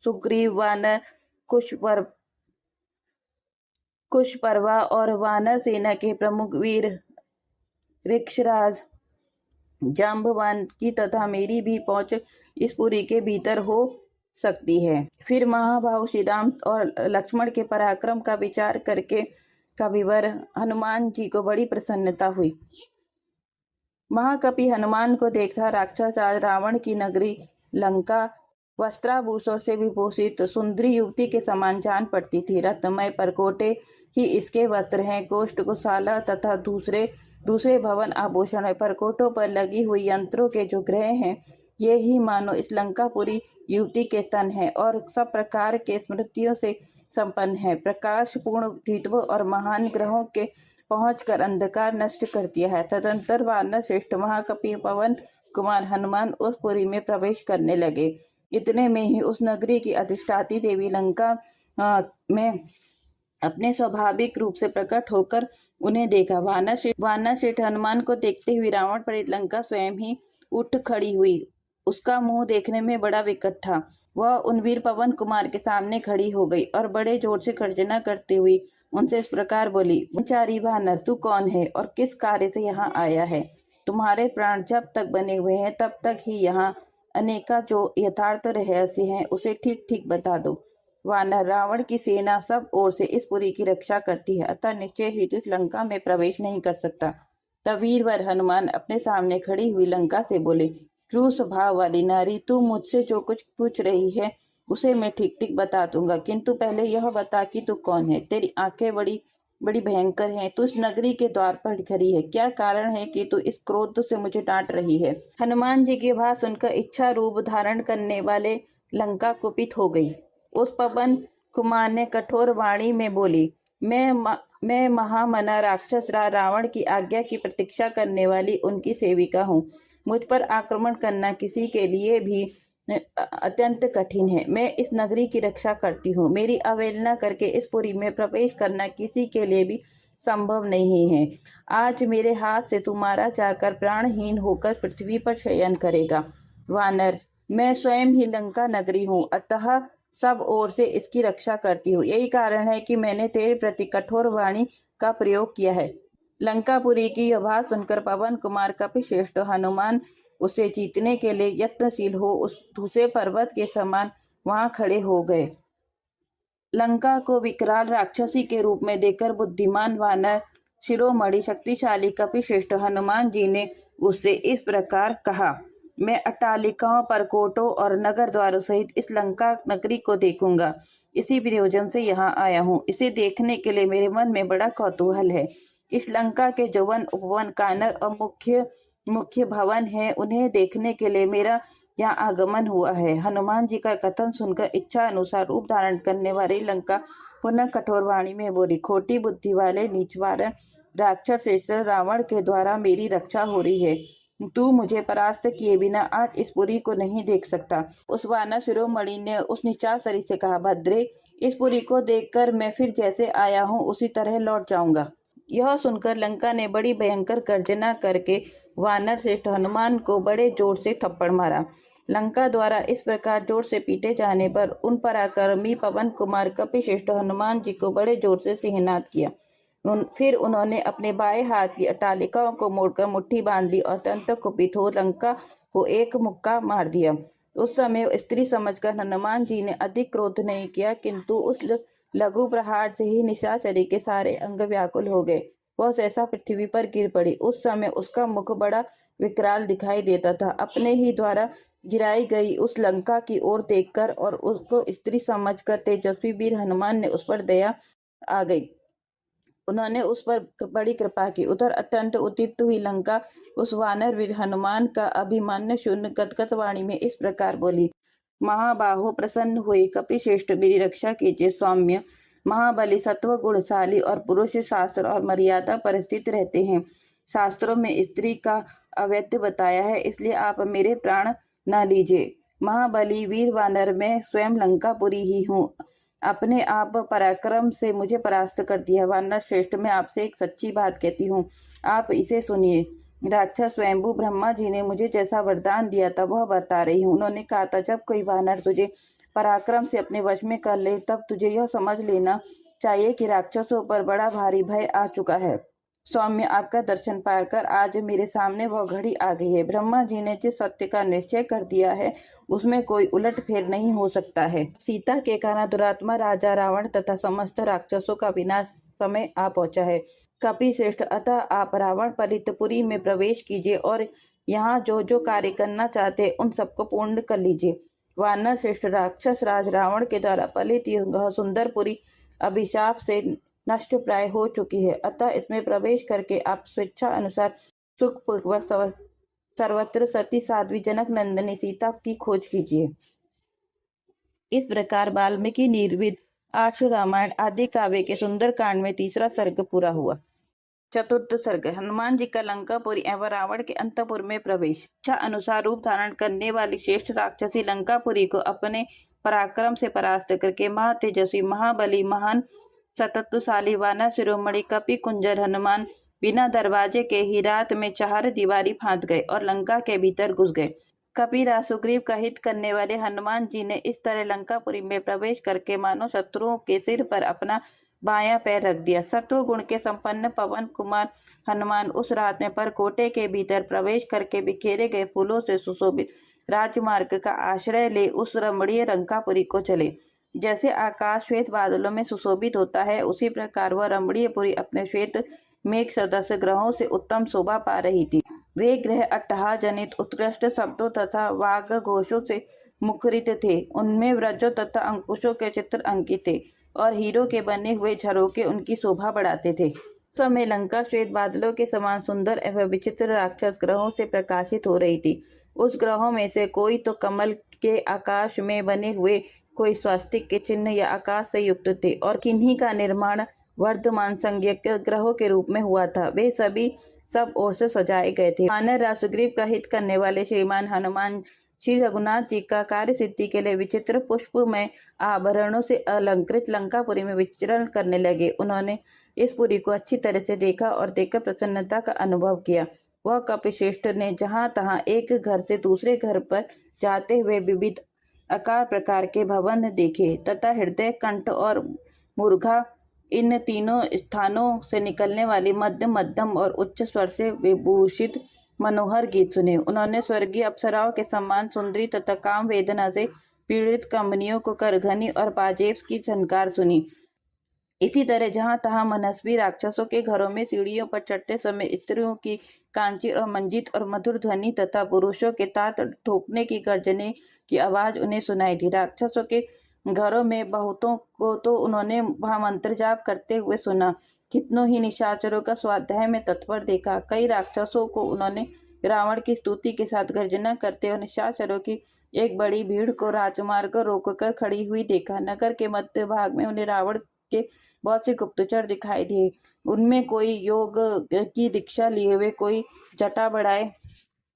सुग्रीव, वानर, कुशपर्वा और वानर सेना के प्रमुख वीर ऋक्षराज, जाम्बवान की तथा मेरी भी पहुंच इस पुरी के भीतर हो सकती है। फिर महाबाहु श्री राम और लक्ष्मण के पराक्रम का विचार करके कविवर हनुमान जी को बड़ी प्रसन्नता हुई। महाकपि हनुमान को देखा राक्षस रावण की नगरी लंका वस्त्राभूषण से विभूषित सुंदरी युवती के समान जान पड़ती थी। रत्नमय परकोटे ही इसके वस्त्र हैं। गोष्ठगोशाला तथा दूसरे दूसरे भवन आभूषण है। परकोटों पर लगी हुई यंत्रों के जो ग्रह हैं, ये ही मानो इस लंकापुरी युवती के तन है और सब प्रकार के स्मृतियों से संपन्न है। प्रकाशपूर्ण द्वित्व और महान ग्रहों के पहुंचकर अंधकार नष्ट कर दिया है। तदंतर वानर श्रेष्ठ महाकपि पवन कुमार हनुमान उस पुरी में प्रवेश करने लगे। इतने में ही उस नगरी की अधिष्ठाती देवी लंका में अपने स्वाभाविक रूप से प्रकट होकर उन्हें देखा। वानर श्रेष्ठ हनुमान को देखते हुए रावण पर लंका स्वयं ही उठ खड़ी हुई। उसका मुंह देखने में बड़ा विकट था। वह उन वीर पवन कुमार के सामने खड़ी हो गई और बड़े जोर से गर्जना करती हुई उनसे इस प्रकार बोली, बेचारी वानर, तू कौन है और किस कार्य से यहाँ आया है? तुम्हारे प्राण जब तक बने हुए हैं तब तक ही यहाँ अनेका जो यथार्थ रहस्य हैं उसे ठीक ठीक बता दो। वानर, रावण की सेना सब ओर से इस पुरी की रक्षा करती है, अतः निश्चय ही तो इस लंका में प्रवेश नहीं कर सकता। तब वीरवर हनुमान अपने सामने खड़ी हुई लंका से बोले, क्रूर स्वभाव वाली नारी, तू मुझसे जो कुछ पूछ रही है उसे मैं ठीक ठीक बता दूंगा, किंतु पहले यह बता कि तू कौन है। तेरी आंखें बड़ी बड़ी भयंकर हैं। तू इस नगरी के द्वार पर खड़ी है। क्या कारण है कि तू इस क्रोध से मुझे डांट रही है? हनुमान जी की बात सुनकर इच्छा रूप धारण करने वाले लंका कुपित हो गई। उस पवन कुमार ने कठोर वाणी में बोली, मैं महामना राक्षस रावण की आज्ञा की प्रतीक्षा करने वाली उनकी सेविका हूँ। मुझ पर आक्रमण करना किसी के लिए भी अत्यंत कठिन है। मैं इस नगरी की रक्षा करती हूँ। मेरी अवहेलना करके इस पुरी में प्रवेश करना किसी के लिए भी संभव नहीं है। आज मेरे हाथ से तू मारा जाकर प्राणहीन होकर पृथ्वी पर शयन करेगा। वानर, मैं स्वयं ही लंका नगरी हूँ, अतः सब ओर से इसकी रक्षा करती हूँ। यही कारण है कि मैंने तेरे प्रति कठोर वाणी का प्रयोग किया है। लंकापुरी की यह बात सुनकर पवन कुमार कपिश्रेष्ठ हनुमान उसे जीतने के लिए यत्नशील हो उस दूसरे पर्वत के समान वहां खड़े हो गए। लंका को विकराल राक्षसी के रूप में देखकर बुद्धिमान वानर शिरोमणि शक्तिशाली कपिश्रेष्ठ हनुमान जी ने उससे इस प्रकार कहा, मैं अट्टालिकाओं, परकोटों और नगर द्वारों सहित इस लंका नगरी को देखूंगा। इसी प्रयोजन से यहाँ आया हूँ। इसे देखने के लिए मेरे मन में बड़ा कौतूहल है। इस लंका के जो वन, उपवन, कानन और मुख्य भवन है, उन्हें देखने के लिए मेरा यहाँ आगमन हुआ है। हनुमान जी का कथन सुनकर इच्छा अनुसार रूप धारण करने वाली लंका पुनः कठोर वाणी में बोली, खोटी बुद्धि वाले नीचवार राक्षस श्रेष्ठ रावण के द्वारा मेरी रक्षा हो रही है। तू मुझे परास्त किए बिना आज इस पुरी को नहीं देख सकता। उस वानर शिरोमणि ने उस निचार शरीर से कहा, भद्रे, इस पुरी को देखकर मैं फिर जैसे आया हूँ उसी तरह लौट जाऊंगा। यह सुनकर लंका ने बड़ी भयंकर गर्जना करके वानर श्रेष्ठ हनुमान को बड़े जोर से थप्पड़ मारा। लंका द्वारा इस प्रकार जोर से पीटे जाने पर उन पराक्रमी पवन कुमार कपिश्रेष्ठ हनुमान जी को बड़े जोर से सिंहनाद किया। फिर उन्होंने अपने बाएं हाथ की अट्टालिकाओं को मोड़कर मुट्ठी बांध ली और अत्यंत कुपित हो लंका को एक मुक्का मार दिया। उस समय स्त्री समझकर हनुमान जी ने अधिक क्रोध नहीं किया, किंतु उस लघु प्रहार से ही निशाचरी के सारे अंग व्याकुल हो गए। वह सहसा पृथ्वी पर गिर पड़ी। उस समय उसका मुख बड़ा विकराल दिखाई देता था। अपने ही द्वारा गिराई गई उस लंका की ओर देखकर और उसको स्त्री समझकर तेजस्वी वीर हनुमान ने उस पर दया आ गई। उन्होंने उस पर बड़ी कृपा की। उधर अत्यंत उद्दीप्त हुई लंका उस वानर वीर हनुमान का अभिमान्य शून्य गदगद वाणी में इस प्रकार बोली, महाबाहो, प्रसन्न हुई कपिश्रेष्ठ, मेरी रक्षा कीजिए। सौम्य, महाबली, सत्व गुणशाली और पुरुष शास्त्र और मर्यादा पर स्थित रहते हैं। शास्त्रों में स्त्री का अवैध बताया है, इसलिए आप मेरे प्राण न लीजिए। महाबली वीर वानर, मैं स्वयं लंकापुरी ही हूँ। अपने आप पराक्रम से मुझे परास्त कर दिया। वानर श्रेष्ठ, मैं आपसे एक सच्ची बात कहती हूँ, आप इसे सुनिए। राक्षस स्वयंभू ब्रह्मा जी ने मुझे जैसा वरदान दिया था वह बता रही हूँ। उन्होंने कहा था, जब कोई वानर तुझे पराक्रम से अपने वश में कर ले तब तुझे यह समझ लेना चाहिए कि राक्षसों पर बड़ा भारी भय आ चुका है। सौम्य, आपका दर्शन पाकर आज मेरे सामने वह घड़ी आ गई है। ब्रह्मा जी ने जिस सत्य का निश्चय कर दिया है उसमें कोई उलट फेर नहीं हो सकता है। सीता के कारण दुरात्मा राजा रावण तथा समस्त राक्षसों का विनाश समय आ पहुंचा है। कपिश्रेष्ठ, अतः आप रावण परितपुरी में प्रवेश कीजिए और यहाँ जो जो कार्य करना चाहते उन सबको पूर्ण कर लीजिए। वानर श्रेष्ठ राक्षस राज रावण के द्वारा पलित यह सुंदरपुरी अभिशाप से नष्ट प्राय हो चुकी है, अतः इसमें प्रवेश करके आप स्वेच्छा अनुसार सुखपूर्वक सर्वत्र सती साध्वी जनक नंदिनी सीता की खोज कीजिए। इस प्रकार वाल्मीकि निर्मित आर्ष रामायण आदि काव्य के सुंदर कांड में तीसरा सर्ग पूरा हुआ। चतुर्थ सर्ग हनुमान जी का लंकापुरी एवं रावण के अंतपुर में प्रवेश। इच्छा अनुसार रूप धारण करने वाली श्रेष्ठ राक्षसी लंकापुरी को अपने पराक्रम से परास्त करके महातेजस्वी महाबली महान सतत्वशाली वानर शिरोमणि कपि कुंजर हनुमान बिना दरवाजे के ही रात में चार दीवारी फांद गए और लंका के भीतर घुस गए। कपिराज सुग्रीव का हित करने वाले हनुमान जी ने इस तरह लंकापुरी में प्रवेश करके मानो शत्रुओं के सिर पर अपना बायां पैर रख दिया। सत्व गुण के संपन्न पवन कुमार हनुमान उस रात में परकोटे के भीतर प्रवेश करके बिखेरे गए फूलों से सुशोभित राजमार्ग का आश्रय ले उस रमणीय लंकापुरी को चले। जैसे आकाश श्वेत बादलों में सुशोभित होता है, उसी प्रकार वह रमणीयपुरी अपने श्वेत मेघ सदस्य ग्रहों से उत्तम शोभा पा रही थी। वे ग्रह अट्टहास जनित उत्कृष्ट शब्दों तथा वाग घोषों से मुखरित थे। उनमें व्रजों तथा अंकुशों के चित्र अंकित थे और हीरो के बने हुए झरोके उनकी शोभा बढ़ाते थे। उस समय लंका श्वेत बादलों के समान सुंदर एवं विचित्र राक्षस ग्रहों से प्रकाशित हो रही थी। उस ग्रहों में से कोई तो कमल के आकाश में बने हुए, कोई स्वास्तिक के चिन्ह या आकाश से युक्त थे और किन्हीं का निर्माण वर्धमान संज्ञक ग्रहों के रूप में हुआ था। वे सभी सब ओर से सजाए गए थे। वानर राज सुग्रीव का हित करने वाले श्रीमान हनुमान श्री रघुनाथ जी का कार्य सिद्धि के लिए विचित्र पुष्प में आभरणों से अलंकृत लंकापुरी में विचरण करने लगे। उन्होंने इस पुरी को अच्छी तरह से देखा और देखकर प्रसन्नता का अनुभव किया। वह कपिश्रेष्ठ ने जहाँ तहाँ एक घर से दूसरे घर पर जाते हुए विविध आकार प्रकार के भवन देखे तथा हृदय, कंठ और मूर्धा इन तीनों स्थानों से निकलने वाली मध्यम और उच्च स्वर से विभूषित मनोहर गीत सुने। उन्होंने स्वर्गीय अप्सराओं के समान सुंदरी तथा काम वेदना से पीड़ित कमनियों को करघनी और बाजेब की झनकार सुनी। इसी तरह जहाँ तहाँ मनस्वी राक्षसों के घरों में सीढ़ियों पर चढ़ते समय स्त्रियों की कांची और मंजित और मधुर ध्वनि तथा पुरुषों के तात ठोकने की गर्जने की आवाज उन्हें सुनाई दी। राक्षसों के घरों में बहुतों को तो उन्होंने वहां मंत्र जाप करते हुए सुना। कितनों ही निशाचरों का स्वाध्याय में तत्पर देखा। कई राक्षसों को उन्होंने रावण की स्तुति के साथ गर्जना करते और निशाचरों की एक बड़ी भीड़ को राजमार्ग रोककर खड़ी हुई देखा। नगर के मध्य भाग में उन्हें रावण के बहुत से गुप्तचर दिखाई दिए। उनमें कोई योग की दीक्षा लिए हुए, कोई जटा बढ़ाए,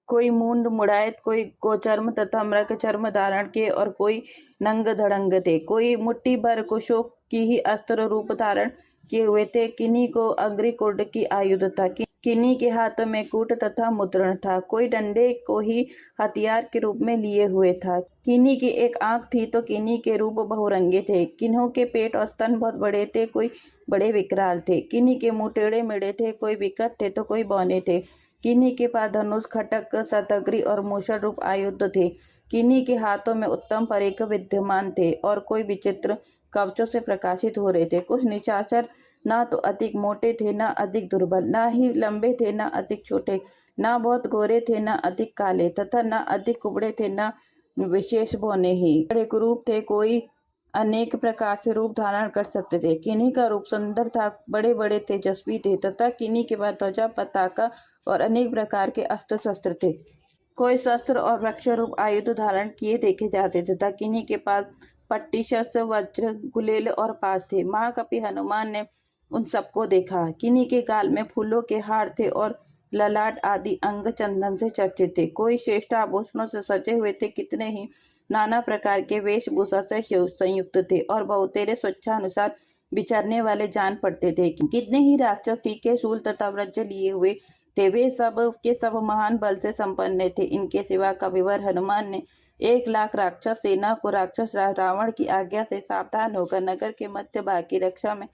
कोई मूंड मुड़ाए, कोई गोचर्म तथा मृग चर्म धारण के और कोई नंग धड़ंग थे। कोई मुट्ठी भर कुशों की ही अस्त्र रूप धारण किए हुए थे। किन्हीं को अग्रिकुंड की आयुध था, किन्हीं के हाथों में कूट तथा मुद्रण था, कोई डंडे को ही हथियार के रूप में लिए हुए था। किन्हीं की एक आंख थी तो किन्हीं के रूप बहुरंगे थे। किन्हों के पेट और स्तन बहुत बड़े थे, कोई बड़े विकराल थे। किन्हीं के मुंह टेढ़े मेढ़े थे, कोई विकट थे तो कोई बौने थे। किन्हीं के पास धनुष, खटक, शतघ्री और मूषल रूप आयुध थे। किन्हीं के हाथों में उत्तम परिघ विद्यमान थे और कोई विचित्र कवचों से प्रकाशित हो रहे थे। कुछ निशाचर ना तो अधिक मोटे थे, ना अधिक दुर्बल, ना ही लंबे थे, ना अधिक छोटे, ना बहुत गोरे थे, ना अधिक काले, तथा ना अधिक कुबड़े थे, ना विशेष बौने ही। बड़े कुरूप थे, कोई अनेक प्रकार से रूप धारण कर सकते थे। किन्हीं का रूप सुंदर था, बड़े बड़े तेजस्वी थे, तथा किन्हीं के पास ध्वजा, पताका और अनेक प्रकार के अस्त्र शस्त्र थे। कोई शस्त्र और वृक्ष रूप आयुध धारण किए देखे जाते थे, तथा किन्हीं के पास पट्टी, शस्त्र, वज्र, गुलेल और पास थे। महाकपि हनुमान ने उन सबको देखा। किन्हीं के गाल में फूलों के हार थे और ललाट आदि अंग चंदन से चर्चित थे। कोई श्रेष्ठ आभूषणों से सजे हुए थे, कितने ही नाना प्रकार के वेशभूषा से संयुक्त थे और बहुतेरे स्वेच्छानुसार विचरने वाले जान पड़ते थे। कितने ही राक्षस तीखे शूल तथा वज्र लिए हुए थे। वे सब के सब महान बल से संपन्न थे। इनके सिवा कविवर हनुमान ने 1,00,000 राक्षस सेना को राक्षस रावण की आज्ञा से सावधान होकर नगर के मध्य भाग की रक्षा में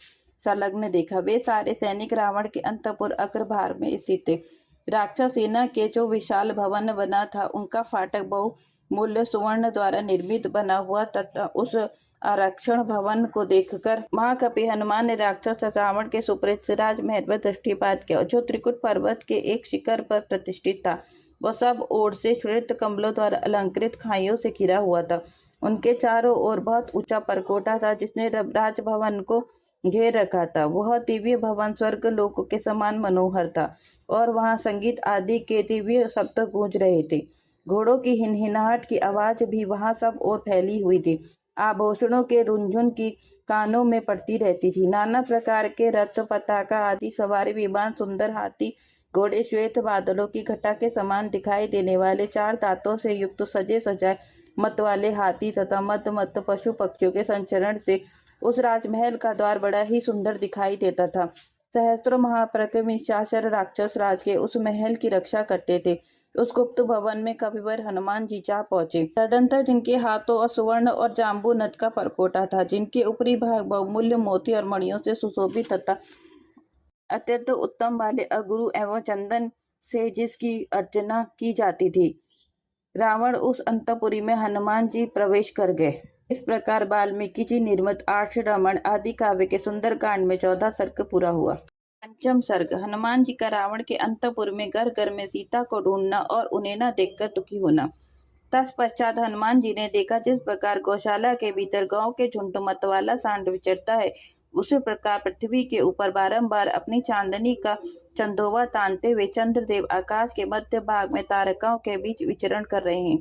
संलग्न देखा। वे सारे सैनिक रावण के अंतपुर अग्रभाग में स्थित थे। राक्षस सेना के जो विशाल भवन बना था, उनका फाटक बहुमूल्य सुवर्ण द्वारा निर्मित बना हुआ तथा उस आरक्षण भवन को देखकर महाकपि हनुमान ने राक्षस रावण के सुप्रसिद्ध राजमहल पर दृष्टिपात किया, जो त्रिकुट पर्वत के एक शिखर पर प्रतिष्ठित था। वह सब ओर से श्वेत कमलों द्वारा अलंकृत खाइयों से घिरा हुआ था। उनके चारों ओर बहुत ऊंचा परकोटा था जिसने राजभवन को घेर रखा था। वह दिव्य भवन स्वर्ग लोक के समान मनोहर था और वहां संगीत आदि के दिव्य शब्द गूंज रहे थे। घोड़ों की हिनहिनाहट की आवाज भी वहां सब ओर फैली हुई थी। आभूषणों के रुंझुन की कानों में पड़ती रहती थी। नाना प्रकार के रथ, पताका आदि सवारी विमान, सुंदर हाथी घोड़े, श्वेत बादलों की घटा के समान दिखाई देने वाले 4 दांतों से युक्त सजे सजाए मत वाले हाथी तथा मत मत पशु पक्षियों के संचरण से उस राजमहल का द्वार बड़ा ही सुंदर दिखाई देता था। सहस्त्रों महाप्रतिम निशाचर राक्षस राज के उस महल की रक्षा करते थे। उस गुप्त भवन में कविवर हनुमान जी जा पहुंचे। तदंतर जिनके हाथों और सुवर्ण और जाम्बू नद का परकोटा था, जिनके ऊपरी भाग बहुमूल्य मोती और मणियों से सुशोभित तथा अत्यंत उत्तम वाले अगुरु एवं चंदन से जिसकी अर्चना की जाती थी। रावण उस अंतपुरी में हनुमान जी प्रवेश कर गए। इस प्रकार वाल्मीकि जी निर्मित आर्षरमण आदि काव्य के सुंदर कांड में 14 सर्ग पूरा हुआ। पंचम सर्ग हनुमान जी का रावण के अंतपुर में घर घर में सीता को ढूंढना और उन्हें न देखकर दुखी होना। तत्पश्चात हनुमान जी ने देखा जिस प्रकार गौशाला के भीतर गांव के झुंड मतवाला सांड विचरता है, उसी प्रकार पृथ्वी के ऊपर बारंबार अपनी चांदनी का चंदोवा तानते हुए चंद्रदेव आकाश के मध्य भाग में तारकाओं के बीच विचरण कर रहे हैं।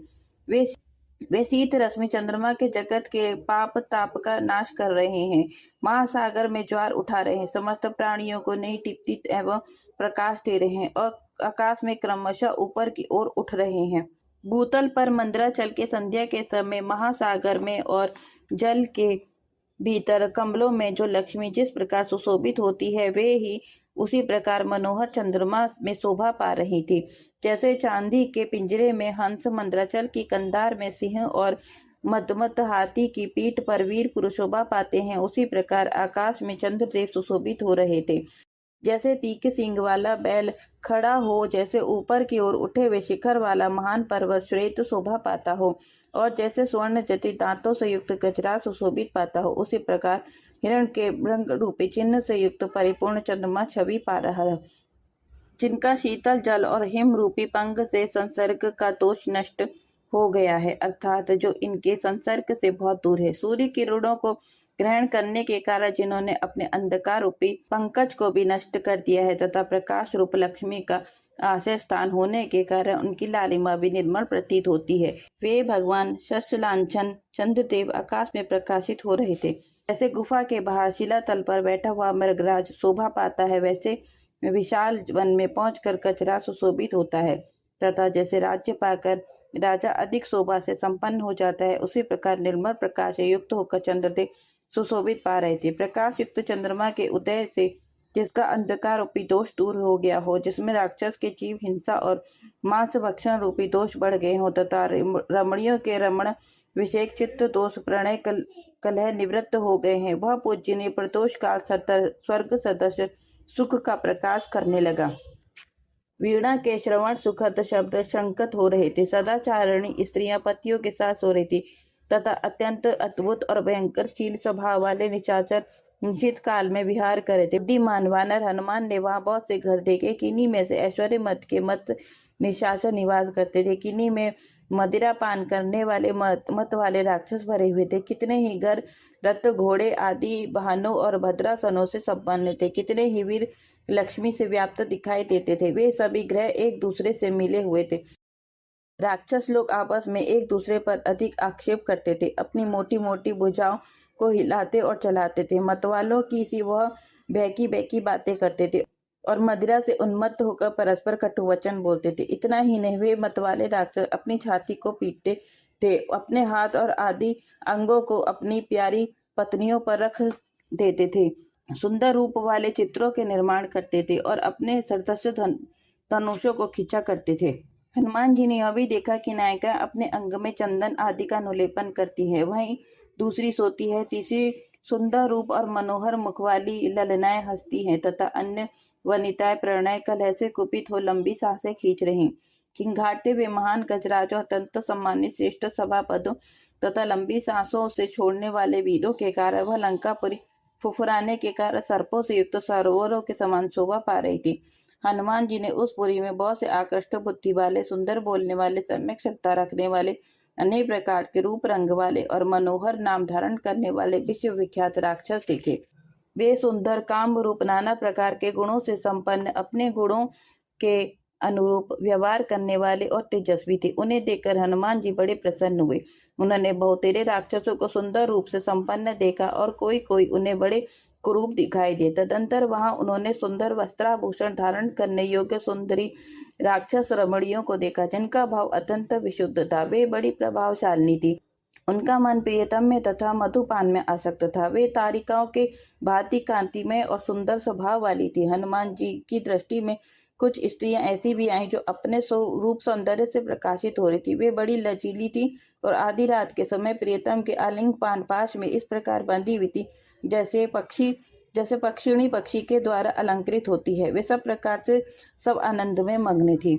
वे शीत रश्मि चंद्रमा के जगत के पाप ताप का नाश कर रहे हैं। महासागर में ज्वार उठा रहे हैं, समस्त प्राणियों को नई दीप्ति एवं प्रकाश दे रहे हैं और आकाश में क्रमशः ऊपर की ओर उठ रहे हैं। भूतल पर मंदराचल के संध्या के समय महासागर में और जल के भीतर कमलों में जो लक्ष्मी जिस प्रकार सुशोभित होती है, वे ही उसी प्रकार मनोहर चंद्रमा में शोभा पा रही थी। जैसे चांदी के पिंजरे में हंस, मंदराचल की कंधार में सिंह और मदमत हाथी की पीठ पर वीर पुरुष शोभा पाते हैं, उसी प्रकार आकाश में चंद्रदेव सुशोभित हो रहे थे। जैसे तीखे सींग वाला बैल खड़ा हो, जैसे ऊपर की ओर उठे हुए शिखर वाला महान पर्वत श्वेत शोभा पाता हो और जैसे स्वर्ण जटिल दांतों से युक्त गजराज सुशोभित पाता हो, उसी प्रकार हिरण के रंग रूपी चिन्ह से युक्त परिपूर्ण चंद्रमा छवि पा रहा है, जिनका शीतल जल और हिम रूपी पंख से संसर्ग का दोष नष्ट हो गया है, अर्थात जो इनके संसर्ग से बहुत दूर है। सूर्य किरणों को ग्रहण करने के कारण जिन्होंने अपने अंधकार रूपी पंकज को भी नष्ट कर दिया है तथा प्रकाश रूप लक्ष्मी का आश्रय स्थान होने के कारण उनकी लालिमा भी निर्मल प्रतीत होती है। वे भगवान शस्त्रलांछन चंद्रदेव आकाश में प्रकाशित हो रहे थे। जैसे गुफा के बाहर शिलातल पर बैठा हुआ मृगराज शोभा पाता है, वैसे विशाल वन में पहुंचकर कचरा सुशोभित होता है तथा जैसे राज्य पाकर राजा अधिक शोभा से संपन्न हो जाता है, उसी प्रकार निर्मल प्रकाश से युक्त होकर चंद्रदेव सुशोभित पा रहे थे। प्रकाश युक्त चंद्रमा के उदय से जिसका अंधकार रूपी दोष दूर हो गया हो, जिसमें राक्षस के जीव हिंसा और मांस भक्षण रूपी दोष बढ़ गए हो तथा रमणियों के रमण विषेक चित्त दोष प्रणय कलह निवृत्त हो गए हैं, वह पूज्यनीय प्रदोष काल स्वर्ग सदस्य सुख का प्रकाश करने लगा। वीणा के श्रवण सुखद शब्द शंकत हो रहे थे। सदाचारिणी स्त्रियां पतियों के साथ सो रही थी तथा अत्यंत अद्भुत और भयंकर शील स्वभाव वाले निशाचर निश्चित काल में विहार कर रहे थे। बुद्धिमान वानर हनुमान ने वहां बहुत से घर देखे, किन्हीं में से ऐश्वर्य मत के मत निशाचर निवास करते थे, किन्हीं में मदिरा पान करने वाले मत वाले राक्षस भरे हुए थे, कितने ही घर रथ घोड़े आदि वाहनों और भद्रासनों से संपन्न थे, कितने ही वीर लक्ष्मी से व्याप्त दिखाई देते थे। वे सभी ग्रह एक दूसरे से मिले हुए थे। राक्षस लोग आपस में एक दूसरे पर अधिक आक्षेप करते थे, अपनी मोटी मोटी भुजाओं को हिलाते और चलाते थे। मतवालों की सी वह बहकी बहकी बातें करते थे और मदिरा से उन्मत्त होकर परस्पर कटु वचन बोलते थे। इतना ही नहीं, वे मतवाले राक्षस अपनी छाती को पीटते थे, अपने हाथ और आदि अंगों को अपनी प्यारी पत्नियों पर रख देते थे, सुंदर रूप वाले चित्रों के निर्माण करते थे और अपने सरदस्य धनुषों को खींचा करते थे। हनुमान जी ने यह भी देखा कि नायिका अपने अंग में चंदन आदि का अनुलेपन करती है, वहीं दूसरी सोती है, तीसरी सुंदर रूप और मनोहर मुख वाली ललनाएं हंसती हैं तथा अन्य वनिताएं प्रणय कलह से कुपित हो लंबी सांसें खींच रही। खिंगारते हुए महान गजराजों, अत्यंत सम्मानित श्रेष्ठ सभापदों तथा लंबी सांसों से छोड़ने वाले वीरों के कारण वह लंकापुरी फुफुराने के कारण सर्पों से युक्त सरोवरों के समान शोभा पा रही थी। हनुमान जी ने उस पुरी में बहुत से आकृष्ट बुद्धि वाले, सुंदर बोलने वाले, सम्यक सत्ता रखने वाले, अनेक प्रकार के रूप रंग वाले और मनोहर नाम धारण करने वाले विश्व विख्यात राक्षस देखे। वे सुंदर, काम रूप, नाना प्रकार के गुणों से संपन्न, अपने गुणों के अनुरूप व्यवहार करने वाले और तेजस्वी थे। उन्हें देखकर हनुमान जी बड़े प्रसन्न हुए। उन्होंने बहुतेरे राक्षसों को सुंदर रूप से संपन्न देखा और कोई कोई उन्हें बड़े कुरूप दिखाई दे। तदंतर वहां उन्होंने सुंदर वस्त्राभूषण धारण करने योग्य सुंदरी राक्षस रमणियों को देखा, जिनका भाव अत्यंत विशुद्ध था। वे बड़ी प्रभावशालिनी थी। उनका मन प्रियतम में तथा मधुपान में आसक्त था। वे तारिकाओं के भांति कांतिमय और सुंदर स्वभाव वाली थी। हनुमान जी की दृष्टि में कुछ स्त्रियां ऐसी भी आईं जो अपने रूप सौंदर्य से प्रकाशित हो रही थी। वे बड़ी लचीली थी और आधी रात के समय प्रियतम के आलिंग पान पाश में इस प्रकार बंधी हुई थी जैसे पक्षिणी पक्षी के द्वारा अलंकृत होती है। वे सब प्रकार से सब आनंद में मग्न थी।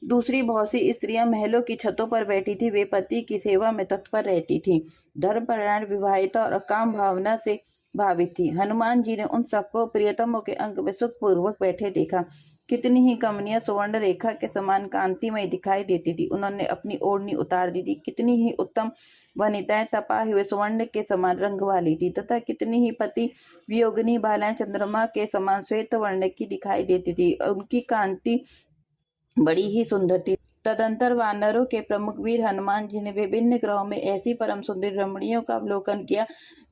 दूसरी बहुत सी स्त्रियां महलों की छतों पर बैठी थी। वे पति की सेवा में तत्पर रहती थीं, धर्मपरायण, विवाहिता और काम भावना से भावित थी। हनुमान जी ने उन सबको प्रियतमों के अंग में सुख पूर्वक बैठे देखा। कितनी ही कमनियां स्वर्ण रेखा के समान कांतिमय दिखाई देती थी। उन्होंने अपनी ओढ़नी उतार दी थी। कितनी ही उत्तम वनिताएं तपाए हुए स्वर्ण के समान रंग वाली थी तथा कितनी ही पति वियोगिनी बालाएं चंद्रमा के समान श्वेत वर्ण की दिखाई देती थी। उनकी कांति बड़ी ही सुंदर थी। तदंतर वानरों के प्रमुख वीर हनुमान जी ने विभिन्न ग्रहों में ऐसी परम सुंदर रमणियों का अवलोकन किया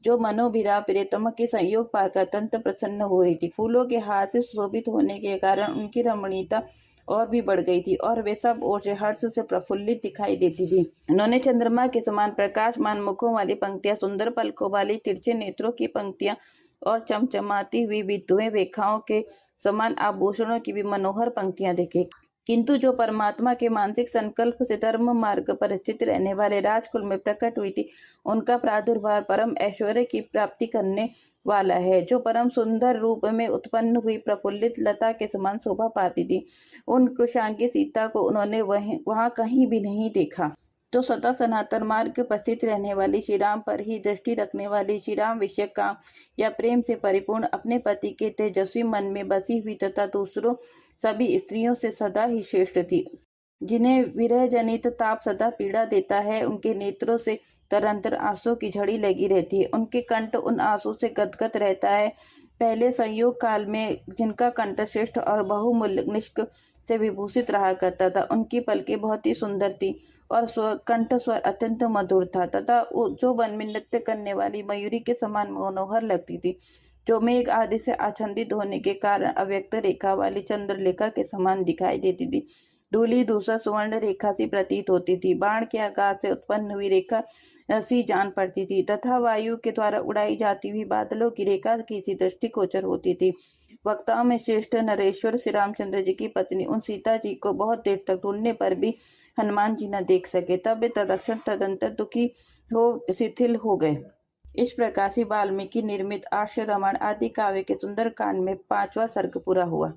जो मनोभिरा प्रियतम के संयोग पाकर अत्यंत प्रसन्न हो रही थी। फूलों के हार से सुशोभित होने के कारण उनकी रमणीयता और भी बढ़ गई थी और वे सब ओर से हर्ष से प्रफुल्लित दिखाई देती थी। उन्होंने चंद्रमा के समान प्रकाशमान मुखों वाली पंक्तियां, सुंदर पलकों वाली तिरछे नेत्रों की पंक्तियां और चमचमाती हुई विधुएं रेखाओं के समान आभूषणों की भी मनोहर पंक्तियां देखी। किंतु जो परमात्मा के मानसिक संकल्प से धर्म मार्ग पर स्थित रहने वाले राजकुल में प्रकट हुई थी, उनका प्रादुर्भाव परम ऐश्वर्य की प्राप्ति करने वाला है, जो परम सुंदर रूप में उत्पन्न हुई प्रफुल्लित लता के समान शोभा पाती थी। उन कृशांगी सीता को उन्होंने वहां कहीं भी नहीं देखा। तो सदा सनातन मार्ग पर स्थित रहने वाली श्री राम पर ही दृष्टि रखने वाली, श्री राम विषय काम या प्रेम से परिपूर्ण, अपने पति के तेजस्वी मन में बसी हुई तथा दूसरों सभी स्त्रियों से सदा ही श्रेष्ठ थी। जिन्हें विरह जनित ताप सदा पीड़ा देता है, उनके नेत्रों से तरंतर आंसू की झड़ी लगी रहती है। उनके कंठ उन आंसू से गदगद रहता है। पहले संयोग काल में जिनका कंठ श्रेष्ठ और बहुमूल्य निष्क से विभूषित रहा करता था, उनकी पलकें बहुत ही सुंदर थी और कंठ स्वर अत्यंत मधुर था तथा जो वन में नृत्य करने वाली मयूरी के समान मनोहर लगती थी, जो मेघ आदि से आच्छादित होने के कारण अव्यक्त रेखा वाली चंद्रलेखा के समान दिखाई देती थी। धूली धूसर सुवर्ण रेखा सी प्रतीत होती थी। बाण के आकार से उत्पन्न हुई रेखा सी जान पड़ती थी तथा वायु के द्वारा उड़ाई जाती हुई बादलों की रेखा की सी दृष्टिगोचर होती थी। वक्ताओं में श्रेष्ठ नरेश्वर श्री रामचंद्र जी की पत्नी उन सीता जी को बहुत देर तक ढूंढने पर भी हनुमान जी न देख सके। तब वे तदंतर दुखी हो शिथिल हो गए। इस प्रकार से वाल्मीकि निर्मित आर्ष रामायण आदि काव्य के सुंदर कांड में 5वां सर्ग पूरा हुआ।